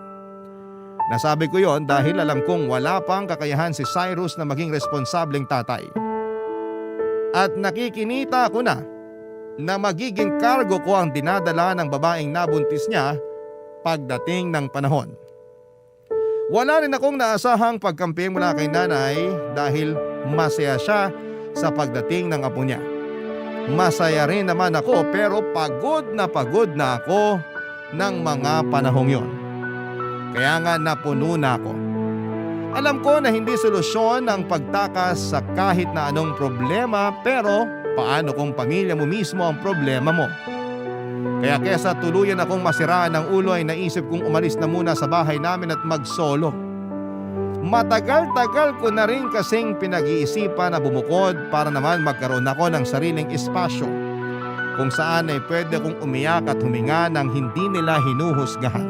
Nasabi ko yon dahil alam kong wala pang kakayahan si Cyrus na maging responsableng tatay. At nakikinita ko na magiging kargo ko ang dinadala ng babaeng nabuntis niya pagdating ng panahon. Wala rin akong naasahang pagkampi mula kay nanay dahil masaya siya sa pagdating ng apo niya. Masaya rin naman ako pero pagod na ako ng mga panahong yon. Kaya nga napuno na ako. Alam ko na hindi solusyon ang pagtakas sa kahit na anong problema pero paano kung pamilya mo mismo ang problema mo? Kaya kesa tuluyan akong masiraan ng ulo ay naisip kong umalis na muna sa bahay namin at mag-solo. Matagal-tagal ko na rin kasing pinag-iisipan na bumukod para naman magkaroon ako ng sariling espasyo kung saan ay pwede kong umiyak at huminga nang hindi nila hinuhusgahan.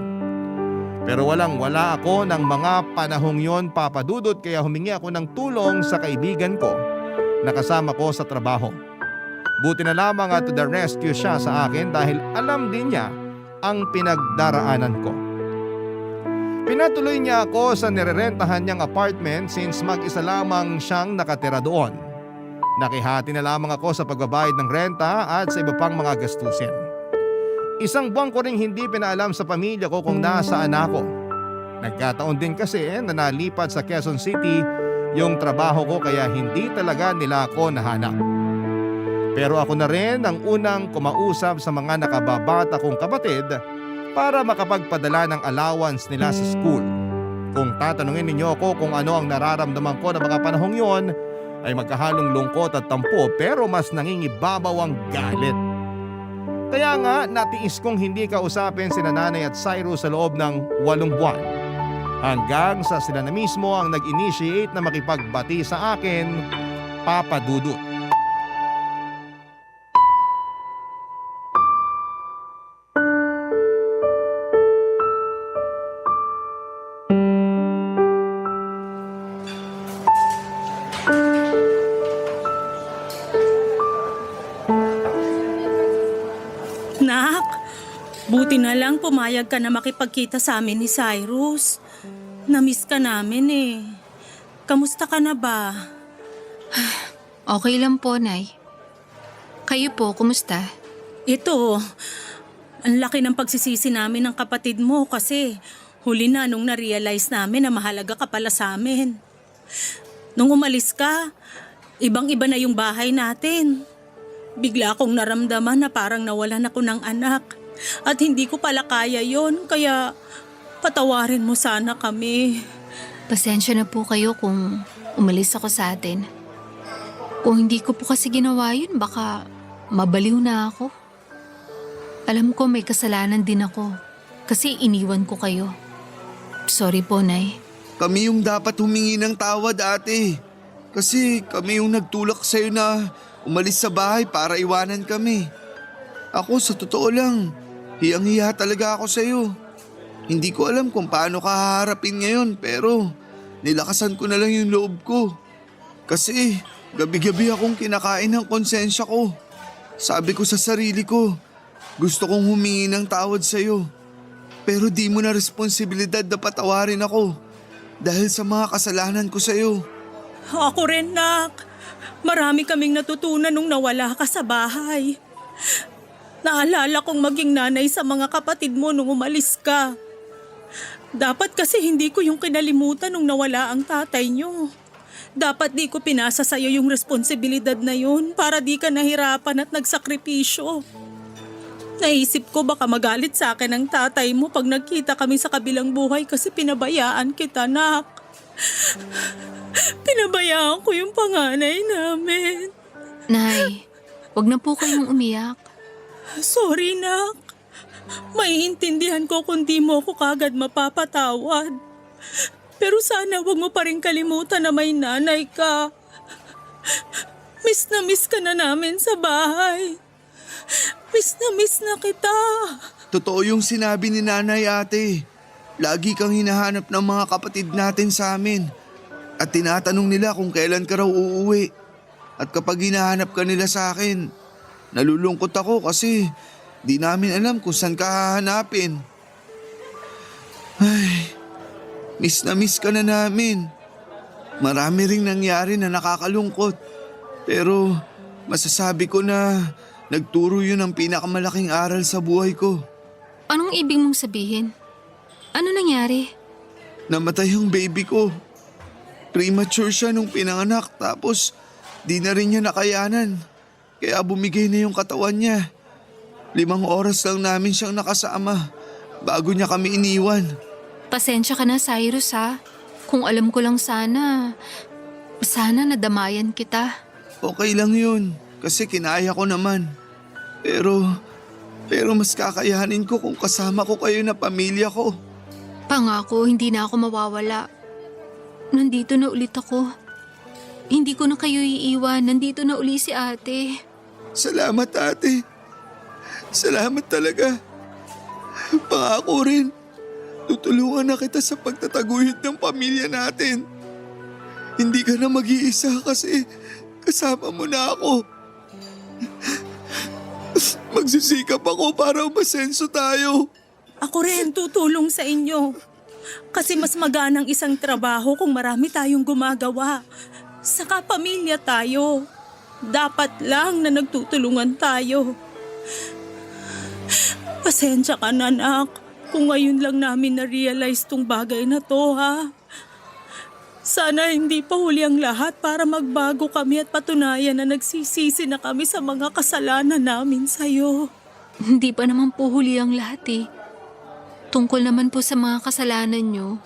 Pero walang-wala ako ng mga panahong yon, Papa Dudut, kaya humingi ako ng tulong sa kaibigan ko na kasama ko sa trabaho. Buti na lamang at to the rescue siya sa akin dahil alam din niya ang pinagdaraanan ko. Pinatuloy niya ako sa nirerentahan niyang apartment since mag-isa lamang siyang nakatira doon. Nakihati na lamang ako sa pagbabayad ng renta at sa iba pang mga gastusin. Isang buwan ko ring hindi pinaalam sa pamilya ko kung nasaan ako. Nagkataon din kasi na nalipat sa Quezon City yung trabaho ko kaya hindi talaga nila ako nahanap. Pero ako na rin ang unang kumausap sa mga nakababata kong kapatid para makapagpadala ng allowance nila sa school. Kung tatanungin ninyo ako kung ano ang nararamdaman ko na mga panahong yon, ay magkahalong lungkot at tampo pero mas nangingibabaw ang galit. Kaya nga natiis kong hindi kausapin si Nanay at Cyrus sa loob ng 8 buwan. Hanggang sa sila na mismo ang nag-initiate na makipagbati sa akin, Papa Dudut. Nak, buti na lang pumayag ka na makipagkita sa amin ni Cyrus. Namiss ka namin eh. Kamusta ka na ba? Okay lang po, Nay. Kayo po, kumusta? Ito, ang laki ng pagsisisi namin ng kapatid mo kasi huli na nung na-realize namin na mahalaga ka pala sa amin. Nung umalis ka, ibang-iba na yung bahay natin. Bigla akong naramdaman na parang nawalan ako ng anak at hindi ko pala kaya yon kaya patawarin mo sana kami. Pasensya na po kayo kung umalis ako sa atin. Kung hindi ko po kasi ginawa yun, baka mabaliw na ako. Alam ko may kasalanan din ako kasi iniwan ko kayo. Sorry po, Nay. Kami yung dapat humingi ng tawad, ate. Kasi kami yung nagtulak sa'yo na umalis sa bahay para iwanan kami. Ako sa totoo lang, hiyang-hiya talaga ako sa'yo. Hindi ko alam kung paano ka haharapin ngayon pero nilakasan ko na lang yung loob ko. Kasi gabi-gabi akong kinakain ng konsensya ko. Sabi ko sa sarili ko, gusto kong humingi ng tawad sa'yo. Pero di mo na responsibilidad na patawarin ako dahil sa mga kasalanan ko sa'yo. Ako rin, Nak. Marami kaming natutunan nung nawala ka sa bahay. Naalala kong maging nanay sa mga kapatid mo nung umalis ka. Dapat kasi hindi ko yung kinalimutan nung nawala ang tatay niyo. Dapat di ko pinasa sa'yo yung responsibilidad na yun para di ka nahirapan at nagsakripisyo. Naisip ko baka magalit sa akin ang tatay mo pag nagkita kami sa kabilang buhay kasi pinabayaan kita, Nak. Pinabayaan ko yung panganay namin. Nay, wag na po kayong umiyak. Sorry, Nak. Maiintindihan ko kung di mo ako kagad mapapatawad. Pero sana wag mo pa rin kalimutan na may nanay ka. Miss ka na namin sa bahay. Miss na kita. Totoo yung sinabi ni nanay, ate. Lagi kang hinahanap ng mga kapatid natin sa amin. At tinatanong nila kung kailan ka raw uuwi. At kapag hinahanap ka nila sa akin, nalulungkot ako kasi di namin alam kung saan ka hahanapin. Ay, miss ka na namin. Marami ring nangyari na nakakalungkot. Pero masasabi ko na nagturo yun ang pinakamalaking aral sa buhay ko. Anong ibig mong sabihin? Ano nangyari? Namatay ang baby ko. Premature siya nung pinanganak tapos di na rin niya nakayanan. Kaya bumigay na yung katawan niya. 5 oras lang namin siyang nakasama bago niya kami iniwan. Pasensya ka na, Cyrus, ha? Kung alam ko lang sana nadamayan kita. Okay lang yun kasi kinaya ko naman. Pero mas kakayanin ko kung kasama ko kayo na pamilya ko. Pangako, hindi na ako mawawala. Nandito na ulit ako. Hindi ko na kayo iiwan. Nandito na uli si ate. Salamat, ate. Salamat talaga. Pangako rin, tutulungan na kita sa pagtataguyod ng pamilya natin. Hindi ka na mag-iisa kasi kasama mo na ako. Magsisikap ako para umasenso tayo. Ako rin tutulong sa inyo. Kasi mas magaan ang isang trabaho kung marami tayong gumagawa. Saka pamilya tayo. Dapat lang na nagtutulungan tayo. Pasensya ka na, anak, kung ngayon lang namin na-realize tong bagay na to, ha? Sana hindi pa huli ang lahat para magbago kami at patunayan na nagsisisi na kami sa mga kasalanan namin sa'yo. Hindi pa naman po huli ang lahat eh. Tungkol naman po sa mga kasalanan nyo.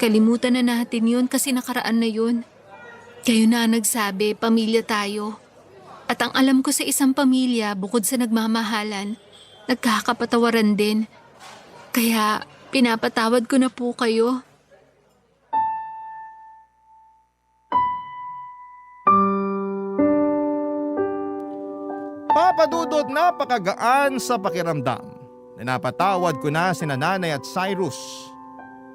Kalimutan na natin yun kasi nakaraan na yun. Kayo na ang nagsabi, pamilya tayo. At ang alam ko sa isang pamilya, bukod sa nagmamahalan, nagkakapatawaran din. Kaya pinapatawad ko na po kayo. Papa Dudut, napakagaan sa pakiramdam. Napatawad ko na sina Nanay at Cyrus.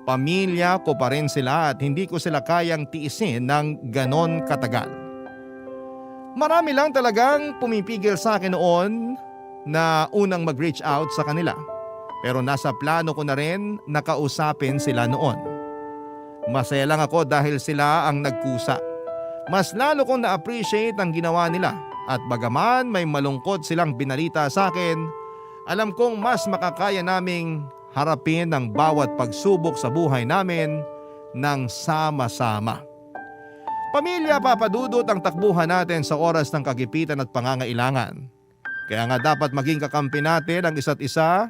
Pamilya ko pa rin sila at hindi ko sila kayang tiisin ng ganon katagal. Marami lang talagang pumipigil sa akin noon na unang mag-reach out sa kanila. Pero nasa plano ko na rin nakausapin sila noon. Masaya lang ako dahil sila ang nagkusa. Mas lalo kong na-appreciate ang ginawa nila. At bagaman may malungkot silang binalita sa akin, alam kong mas makakaya naming harapin ang bawat pagsubok sa buhay namin ng sama-sama. Pamilya, Papa Dudut, ang takbuhan natin sa oras ng kagipitan at pangangailangan. Kaya nga dapat maging kakampi natin ang isa't isa.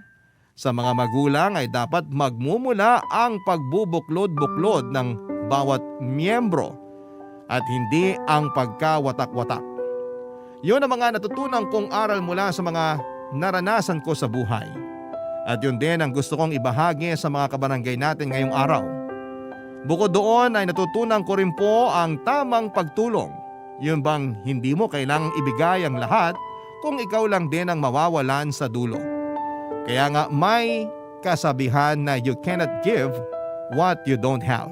Sa mga magulang ay dapat magmumula ang pagbubuklod-buklod ng bawat miyembro at hindi ang pagkawatak-watak. Yun ang mga natutunan kong aral mula sa mga naranasan ko sa buhay. At yun din ang gusto kong ibahagi sa mga kabarangay natin ngayong araw. Bukod doon ay natutunan ko rin po ang tamang pagtulong. Yun bang hindi mo kailangang ibigay ang lahat kung ikaw lang din ang mawawalan sa dulo. Kaya nga may kasabihan na you cannot give what you don't have.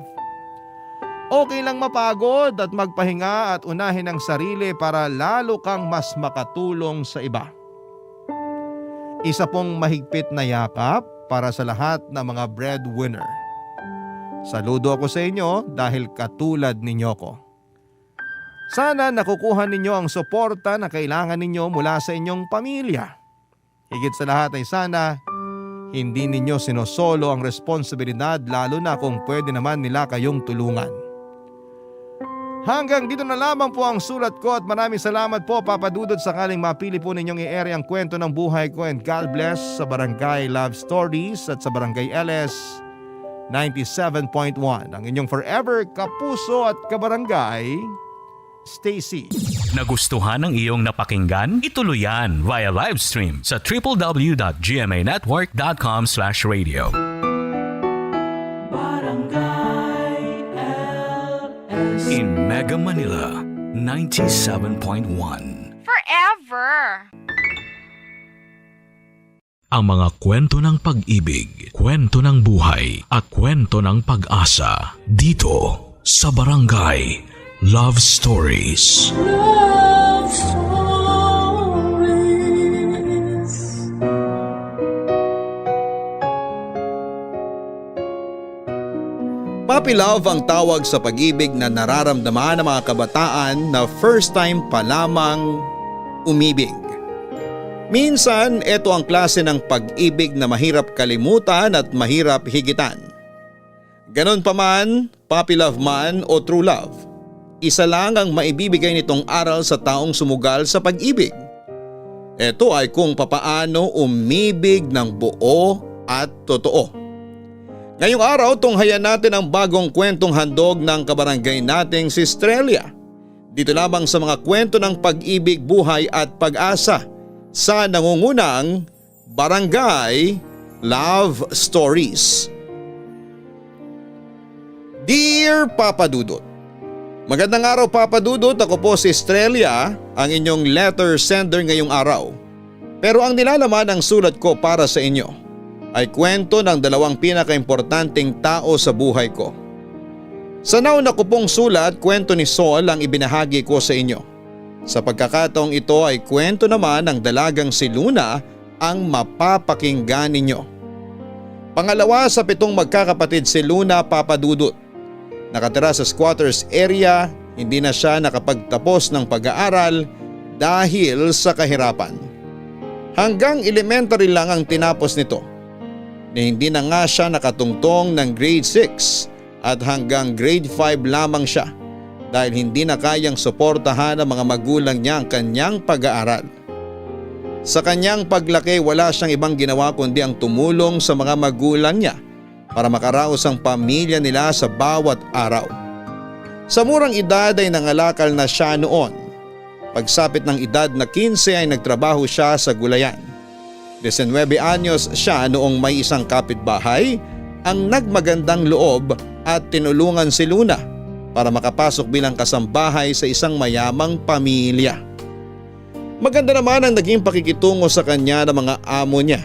Okay lang mapagod at magpahinga at unahin ang sarili para lalo kang mas makatulong sa iba. Isa pong mahigpit na yakap para sa lahat ng mga breadwinner. Saludo ako sa inyo dahil katulad ninyo ko. Sana nakukuha ninyo ang suporta na kailangan ninyo mula sa inyong pamilya. Higit sa lahat ay sana hindi ninyo sinosolo ang responsibilidad lalo na kung pwede naman nila kayong tulungan. Hanggang dito na lamang po ang sulat ko at maraming salamat po, Papa Dudut, sakaling mapili po ninyong i-air ang kwento ng buhay ko, and God bless sa Barangay Love Stories at sa Barangay LS 97.1. Ang inyong forever kapuso at kabarangay, Stacy. Nagustuhan ng iyong napakinggan? Ituloy yan via live stream sa www.gmanetwork.com/radio. In Mega Manila, 97.1. Forever! Ang mga kwento ng pag-ibig, kwento ng buhay at kwento ng pag-asa dito sa Barangay Love Stories. Love Stories. Puppy love ang tawag sa pag-ibig na nararamdaman ng mga kabataan na first time pa lamang umibig. Minsan, ito ang klase ng pag-ibig na mahirap kalimutan at mahirap higitan. Ganon pa man, puppy love man o true love, isa lang ang maibibigay nitong aral sa taong sumugal sa pag-ibig. Ito ay kung papaano umibig ng buo at totoo. Ngayong araw, tunghayan natin ang bagong kwentong handog ng kabarangay nating si Strelia. Dito lamang sa mga kwento ng pag-ibig, buhay at pag-asa sa nangungunang Barangay Love Stories. Dear Papa Dudut, magandang araw Papa Dudut, ako po si Strelia, ang inyong letter sender ngayong araw. Pero ang nilalaman ng sulat ko para sa inyo ay kwento ng dalawang pinakaimportanteng tao sa buhay ko. Sa nauna ko pong sulat, kwento ni Sol ang ibinahagi ko sa inyo. Sa pagkakataong ito ay kwento naman ng dalagang si Luna ang mapapakinggan ninyo. Pangalawa sa 7 magkakapatid si Luna Papadudut. Nakatira sa squatters area, hindi na siya nakapagtapos ng pag-aaral dahil sa kahirapan. Hanggang elementary lang ang tinapos nito. Na hindi na nga siya nakatungtong ng grade 6 at hanggang grade 5 lamang siya dahil hindi na kayang suportahan ng mga magulang niya ang kanyang pag-aaral. Sa kanyang paglaki wala siyang ibang ginawa kundi ang tumulong sa mga magulang niya para makaraos ang pamilya nila sa bawat araw. Sa murang edad ay nangalakal na siya noon. Pagsapit ng edad na 15 ay nagtrabaho siya sa gulayan. 19 anyos siya noong may isang kapitbahay ang nagmagandang loob at tinulungan si Luna para makapasok bilang kasambahay sa isang mayamang pamilya. Maganda naman ang naging pakikitungo sa kanya ng mga amo niya.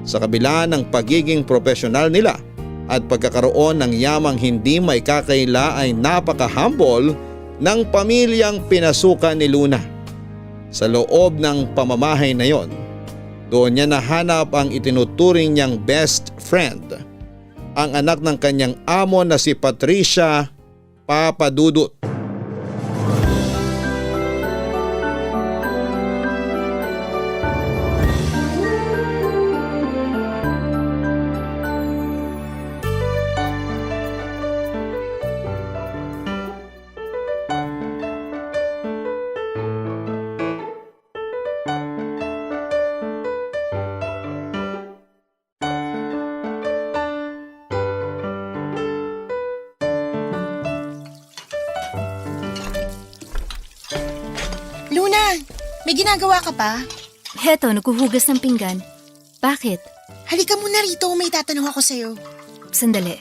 Sa kabila ng pagiging profesional nila at pagkakaroon ng yamang hindi may kakaila ay napaka-humble ng pamilyang pinasukan ni Luna. Sa loob ng pamamahay na yon, doon niya nahanap ang itinuturing niyang best friend, ang anak ng kanyang amo na si Patricia Papadudut. Luna, may ginagawa ka pa? Heto, naghuhugas ng pinggan. Bakit? Halika muna rito, may tatanong ako sa'yo. Sandali.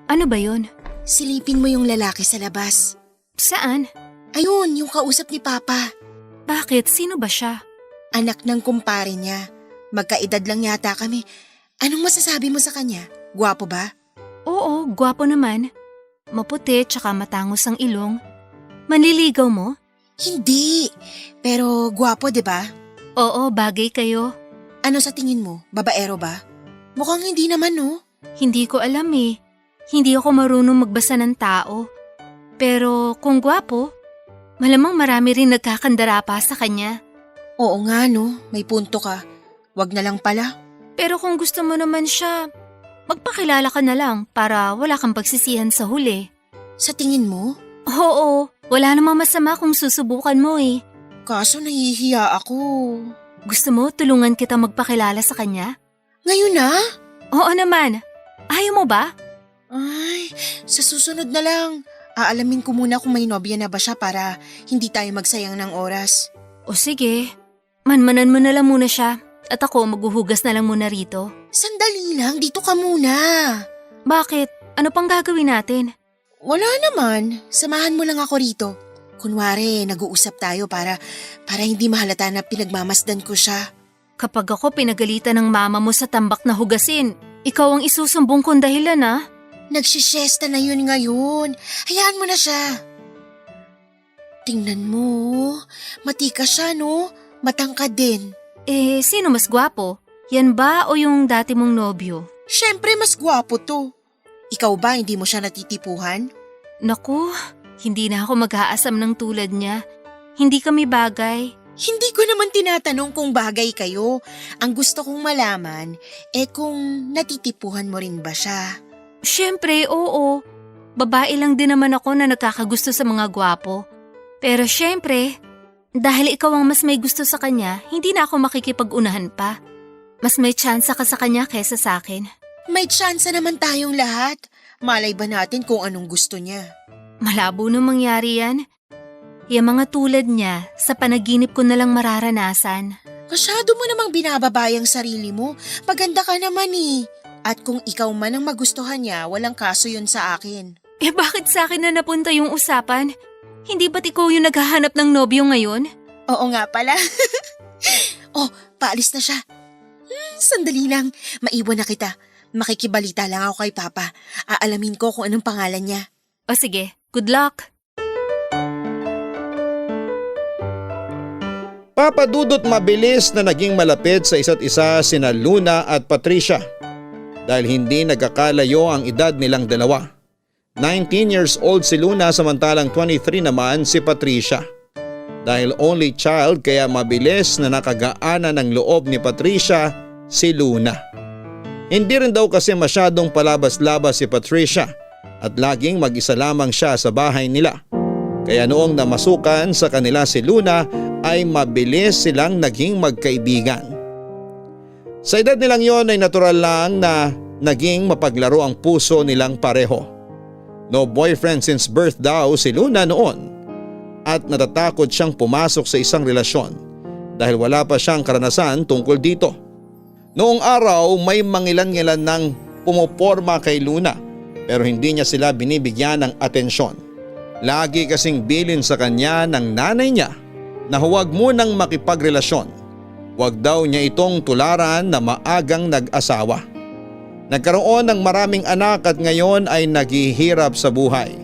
Ano ba yun? Silipin mo yung lalaki sa labas. Saan? Ayun, yung kausap ni Papa. Bakit? Sino ba siya? Anak ng kumpare niya. Magkaedad lang yata kami. Anong masasabi mo sa kanya? Gwapo ba? Oo, gwapo naman. Maputi tsaka matangos ang ilong. Manliligaw mo? Hindi. Pero gwapo, di ba? Oo, bagay kayo. Ano sa tingin mo? Babaero ba? Mukhang hindi naman, no? Hindi ko alam eh. Hindi ako marunong magbasa ng tao. Pero kung gwapo, malamang marami rin nagkakandara pa sa kanya. Oo nga, no? May punto ka. Wag na lang pala. Pero kung gusto mo naman siya, magpakilala ka na lang para wala kang pagsisihan sa huli. Sa tingin mo? Oo, wala namang masama kung susubukan mo eh. Kaso nahihiya ako. Gusto mo tulungan kita magpakilala sa kanya? Ngayon na? Oo naman. Ayaw mo ba? Ay, sa susunod na lang. Aalamin ko muna kung may nobya na ba siya para hindi tayo magsayang ng oras. O sige, manmanan mo na lang muna siya at ako maghuhugas na lang muna rito. Sandali lang, dito ka muna. Bakit? Ano pang gagawin natin? Wala naman, samahan mo lang ako rito. Kunwari, nag-uusap tayo para hindi mahalata na pinagmamasdan ko siya. Kapag ako pinagalitan ng mama mo sa tambak na hugasin, ikaw ang isusumbong kong dahilan ah. Nagsisiesta na yun ngayon. Hayaan mo na siya. Tingnan mo, matika siya no? Matangkad din. Eh, sino mas gwapo? Yan ba o yung dati mong nobyo? Siyempre mas gwapo to. Ikaw ba hindi mo siya natitipuhan? Naku, hindi na ako mag-aasam ng tulad niya. Hindi kami bagay. Hindi ko naman tinatanong kung bagay kayo. Ang gusto kong malaman, kung natitipuhan mo rin ba siya? Siyempre, oo. Babae lang din naman ako na nagkakagusto sa mga gwapo. Pero siyempre, dahil ikaw ang mas may gusto sa kanya, hindi na ako makikipag-unahan pa. Mas may tsansa ka sa kanya kaysa sa akin. May tsansa naman tayong lahat. Malay ba natin kung anong gusto niya? Malabo nung mangyari yan. Yung mga tulad niya, sa panaginip ko na lang mararanasan. Masyado mo namang binababayang sarili mo. Paganda ka naman eh. At kung ikaw man ang magustuhan niya, walang kaso yun sa akin. Eh bakit sa akin na napunta yung usapan? Hindi ba't ikaw yung naghahanap ng nobyo ngayon? Oo nga pala. Oh, paalis na siya. Sandali lang, maiwan na kita. Makikibalita lang ako kay Papa. Aalamin ko kung anong pangalan niya. O sige, good luck. Papadudot mabilis na naging malapit sa isa't isa sina Luna at Patricia dahil hindi nagkakalayo ang edad nilang dalawa. 19 years old si Luna samantalang 23 naman si Patricia. Dahil only child kaya mabilis na nakagaanan ng loob ni Patricia si Luna. Hindi rin daw kasi masyadong palabas-labas si Patricia at laging mag-isa lamang siya sa bahay nila. Kaya noong namasukan sa kanila si Luna ay mabilis silang naging magkaibigan. Sa edad nilang yon ay natural lang na naging mapaglaro ang puso nilang pareho. No boyfriend since birth daw si Luna noon at natatakot siyang pumasok sa isang relasyon dahil wala pa siyang karanasan tungkol dito. Noong araw may mangilan-ngilan ng pumoporma kay Luna pero hindi niya sila binibigyan ng atensyon. Lagi kasing bilin sa kanya ng nanay niya na huwag munang makipagrelasyon. Huwag daw niya itong tularan na maagang nag-asawa. Nagkaroon ng maraming anak at ngayon ay naghihirap sa buhay.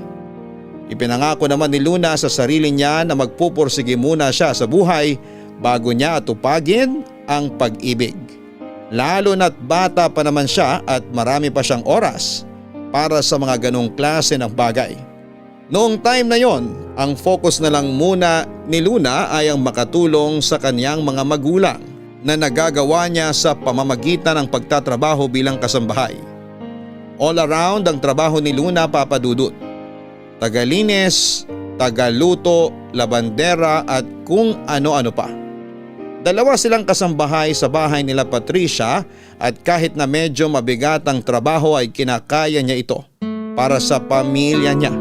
Ipinangako naman ni Luna sa sarili niya na magpupursige muna siya sa buhay bago niya tupagin ang pag-ibig. Lalo na't bata pa naman siya at marami pa siyang oras para sa mga ganong klase ng bagay. Noong time na yon, ang focus na lang muna ni Luna ay ang makatulong sa kanyang mga magulang na nagagawa niya sa pamamagitan ng pagtatrabaho bilang kasambahay. All around ang trabaho ni Luna, papadudot. Tagalinis, tagaluto, labandera at kung ano-ano pa. Dalawa silang kasambahay sa bahay nila Patricia at kahit na medyo mabigat ang trabaho ay kinakaya niya ito para sa pamilya niya.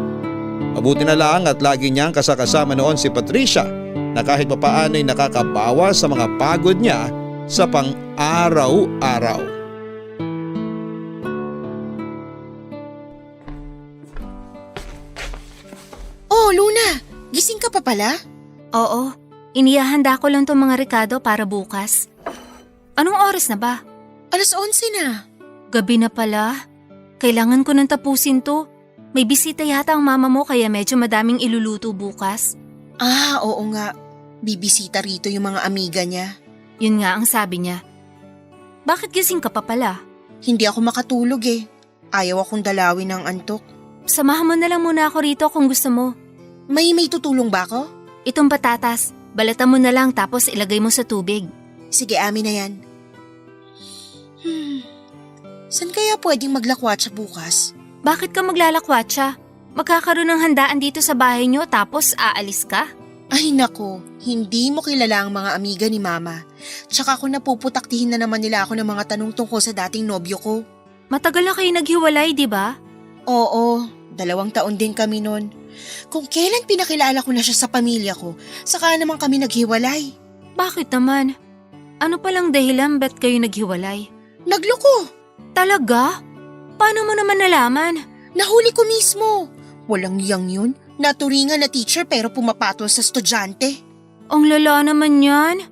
Mabuti na lang at lagi niyang kasakasama noon si Patricia na kahit papaano ay nakakabawas sa mga pagod niya sa pang-araw-araw. Oh, Luna! Gising ka pa pala? Oo, inihahanda ko lang tong mga rekado para bukas. Anong oras na ba? 11:00 na. Gabi na pala. Kailangan ko nang tapusin to. May bisita yata ang mama mo kaya medyo madaming iluluto bukas. Ah, oo nga. Bibisita rito yung mga amiga niya. Yun nga ang sabi niya. Bakit gising ka pa pala? Hindi ako makatulog eh. Ayaw akong dalawin ng antok. Samahan mo na lang muna ako rito kung gusto mo. May tutulong ba ako? Itong patatas, balatan mo na lang tapos ilagay mo sa tubig. Sige, amin na yan. San kaya pwedeng maglakwatsa bukas? Bakit ka maglalakwatsa? Magkakaroon ng handaan dito sa bahay niyo tapos aalis ka? Ay nako, hindi mo kilala ang mga amiga ni Mama. Tsaka ako napuputaktihin na naman nila ako ng mga tanong tungkol sa dating nobyo ko. Matagal na kayo naghiwalay, di ba? Oo, 2 taon din kami nun. Kung kailan pinakilala ko na siya sa pamilya ko, saka naman kami naghiwalay. Bakit naman? Ano palang dahilan ba't kayo naghiwalay? Nagloko! Talaga? Paano mo naman nalaman? Nahuli ko mismo. Walang yang yun. Naturingan na teacher pero pumapatol sa estudyante. Ang lala naman yan.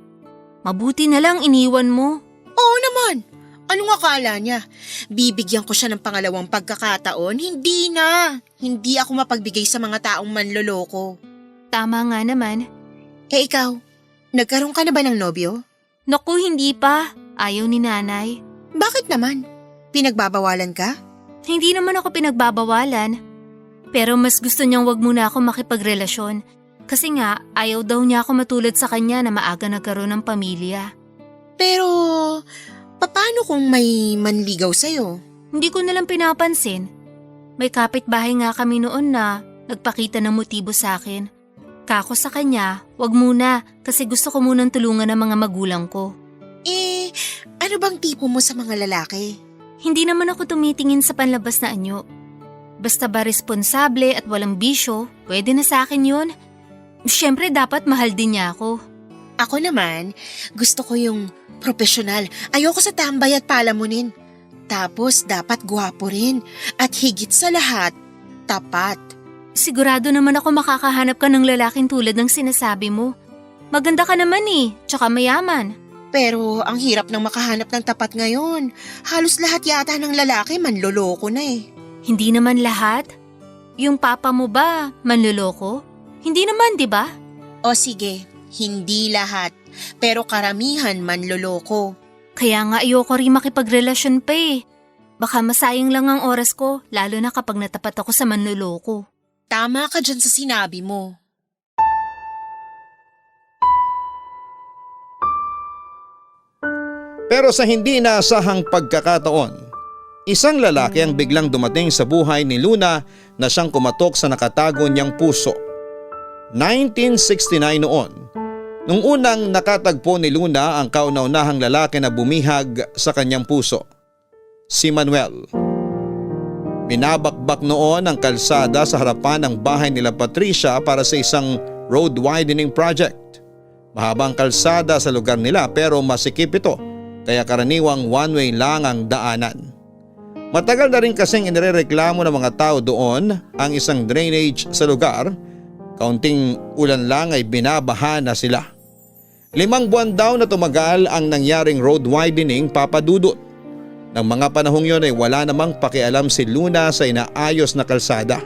Mabuti na lang iniwan mo. Oo naman. Anong akala niya? Bibigyan ko siya ng pangalawang pagkakataon? Hindi na. Hindi ako mapagbigay sa mga taong manloloko. Tama nga naman. Eh ikaw, nagkaroon ka na ba ng nobyo? Naku, hindi pa. Ayaw ni nanay. Bakit naman? Pinagbabawalan ka? Hindi naman ako pinagbabawalan. Pero mas gusto niyang wag muna ako makipagrelasyon. Kasi nga, ayaw daw niya ako matulad sa kanya na maaga nagkaroon ng pamilya. Pero, paano kung may manligaw sa'yo? Hindi ko nalang pinapansin. May kapitbahay nga kami noon na nagpakita ng motibo sa akin. Kako sa kanya, wag muna kasi gusto ko munang tulungan ng mga magulang ko. Eh, ano bang tipo mo sa mga lalaki? Hindi naman ako tumitingin sa panlabas na anyo. Basta ba responsable at walang bisyo, pwede na sa akin yun. Siyempre dapat mahal din niya ako. Ako naman, gusto ko yung profesional. Ayoko sa tambay at palamunin. Tapos dapat gwapo rin. At higit sa lahat, tapat. Sigurado naman ako makakahanap ka ng lalaking tulad ng sinasabi mo. Maganda ka naman eh, tsaka mayaman. Pero ang hirap nang makahanap ng tapat ngayon. Halos lahat yata ng lalaki manloloko na eh. Hindi naman lahat. Yung papa mo ba manloloko? Hindi naman, di ba? O sige, hindi lahat. Pero karamihan manloloko. Kaya nga ayoko rin makipagrelasyon pa eh. Baka masayang lang ang oras ko, lalo na kapag natapat ako sa manloloko. Tama ka dyan sa sinabi mo. Pero sa hindi inaasahang pagkakataon, isang lalaki ang biglang dumating sa buhay ni Luna na siyang kumatok sa nakatago niyang puso. 1969 noon, nung unang nakatagpo ni Luna ang kauna-unahang lalaki na bumihag sa kanyang puso, si Manuel. Binabakbak noon ang kalsada sa harapan ng bahay nila Patricia para sa isang road widening project. Mahabang kalsada sa lugar nila pero masikip ito, kaya karaniwang one-way lang ang daanan. Matagal na rin kasing inirereklamo ng mga tao doon ang isang drainage sa lugar. Kaunting ulan lang ay binabaha na sila. 5 buwan daw na tumagal ang nangyaring road widening, Papa Dudut. Nang mga panahong yon ay wala namang pakialam si Luna sa inaayos na kalsada.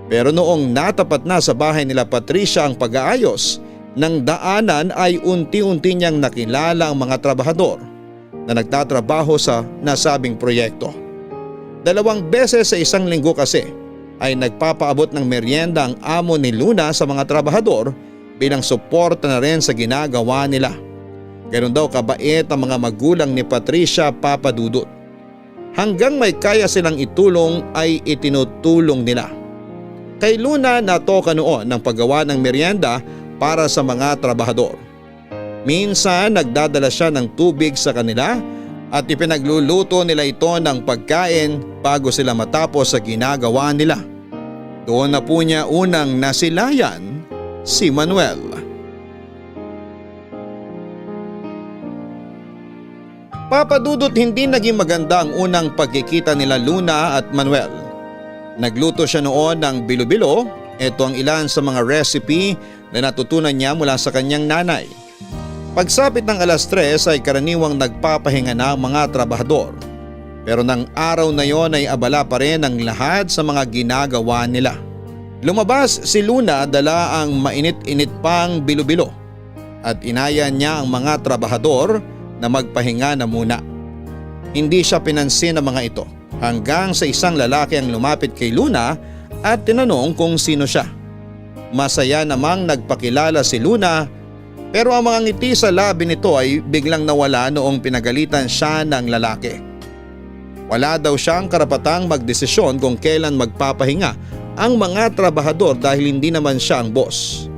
Pero noong natapat na sa bahay nila Patricia ang pag-aayos ng daanan ay unti-unti niyang nakilala ang mga trabahador na nagtatrabaho sa nasabing proyekto. 2 beses sa isang linggo kasi ay nagpapaabot ng merienda ang amo ni Luna sa mga trabahador bilang suporta na rin sa ginagawa nila. Ganon daw kabait ang mga magulang ni Patricia, Papa Dudut. Hanggang may kaya silang itulong ay itinutulong nila. Kay Luna natoka noon ng paggawa ng merienda para sa mga trabahador. Minsan nagdadala siya ng tubig sa kanila at ipinagluluto nila ito ng pagkain bago sila matapos sa ginagawa nila. Doon na po niya unang nasilayan si Manuel. Papa Dudut, hindi naging maganda ang unang pagkikita nila Luna at Manuel. Nagluto siya noon ng bilo-bilo. Ito ang ilan sa mga recipe na natutunan niya mula sa kanyang nanay. Pagsapit ng 3:00 ay karaniwang nagpapahinga na ang mga trabahador. Pero ng araw na yon ay abala pa rin ang lahat sa mga ginagawa nila. Lumabas si Luna, dala ang mainit-init pang bilo-bilo at inaya niya ang mga trabahador na magpahinga na muna. Hindi siya pinansin ng mga ito hanggang sa isang lalaki ang lumapit kay Luna at tinanong kung sino siya. Masaya namang nagpakilala si Luna, pero ang mga ngiti sa labi nito ay biglang nawala noong pinagalitan siya ng lalaki. Wala daw siyang karapatang magdesisyon kung kailan magpapahinga ang mga trabahador dahil hindi naman siya ang boss.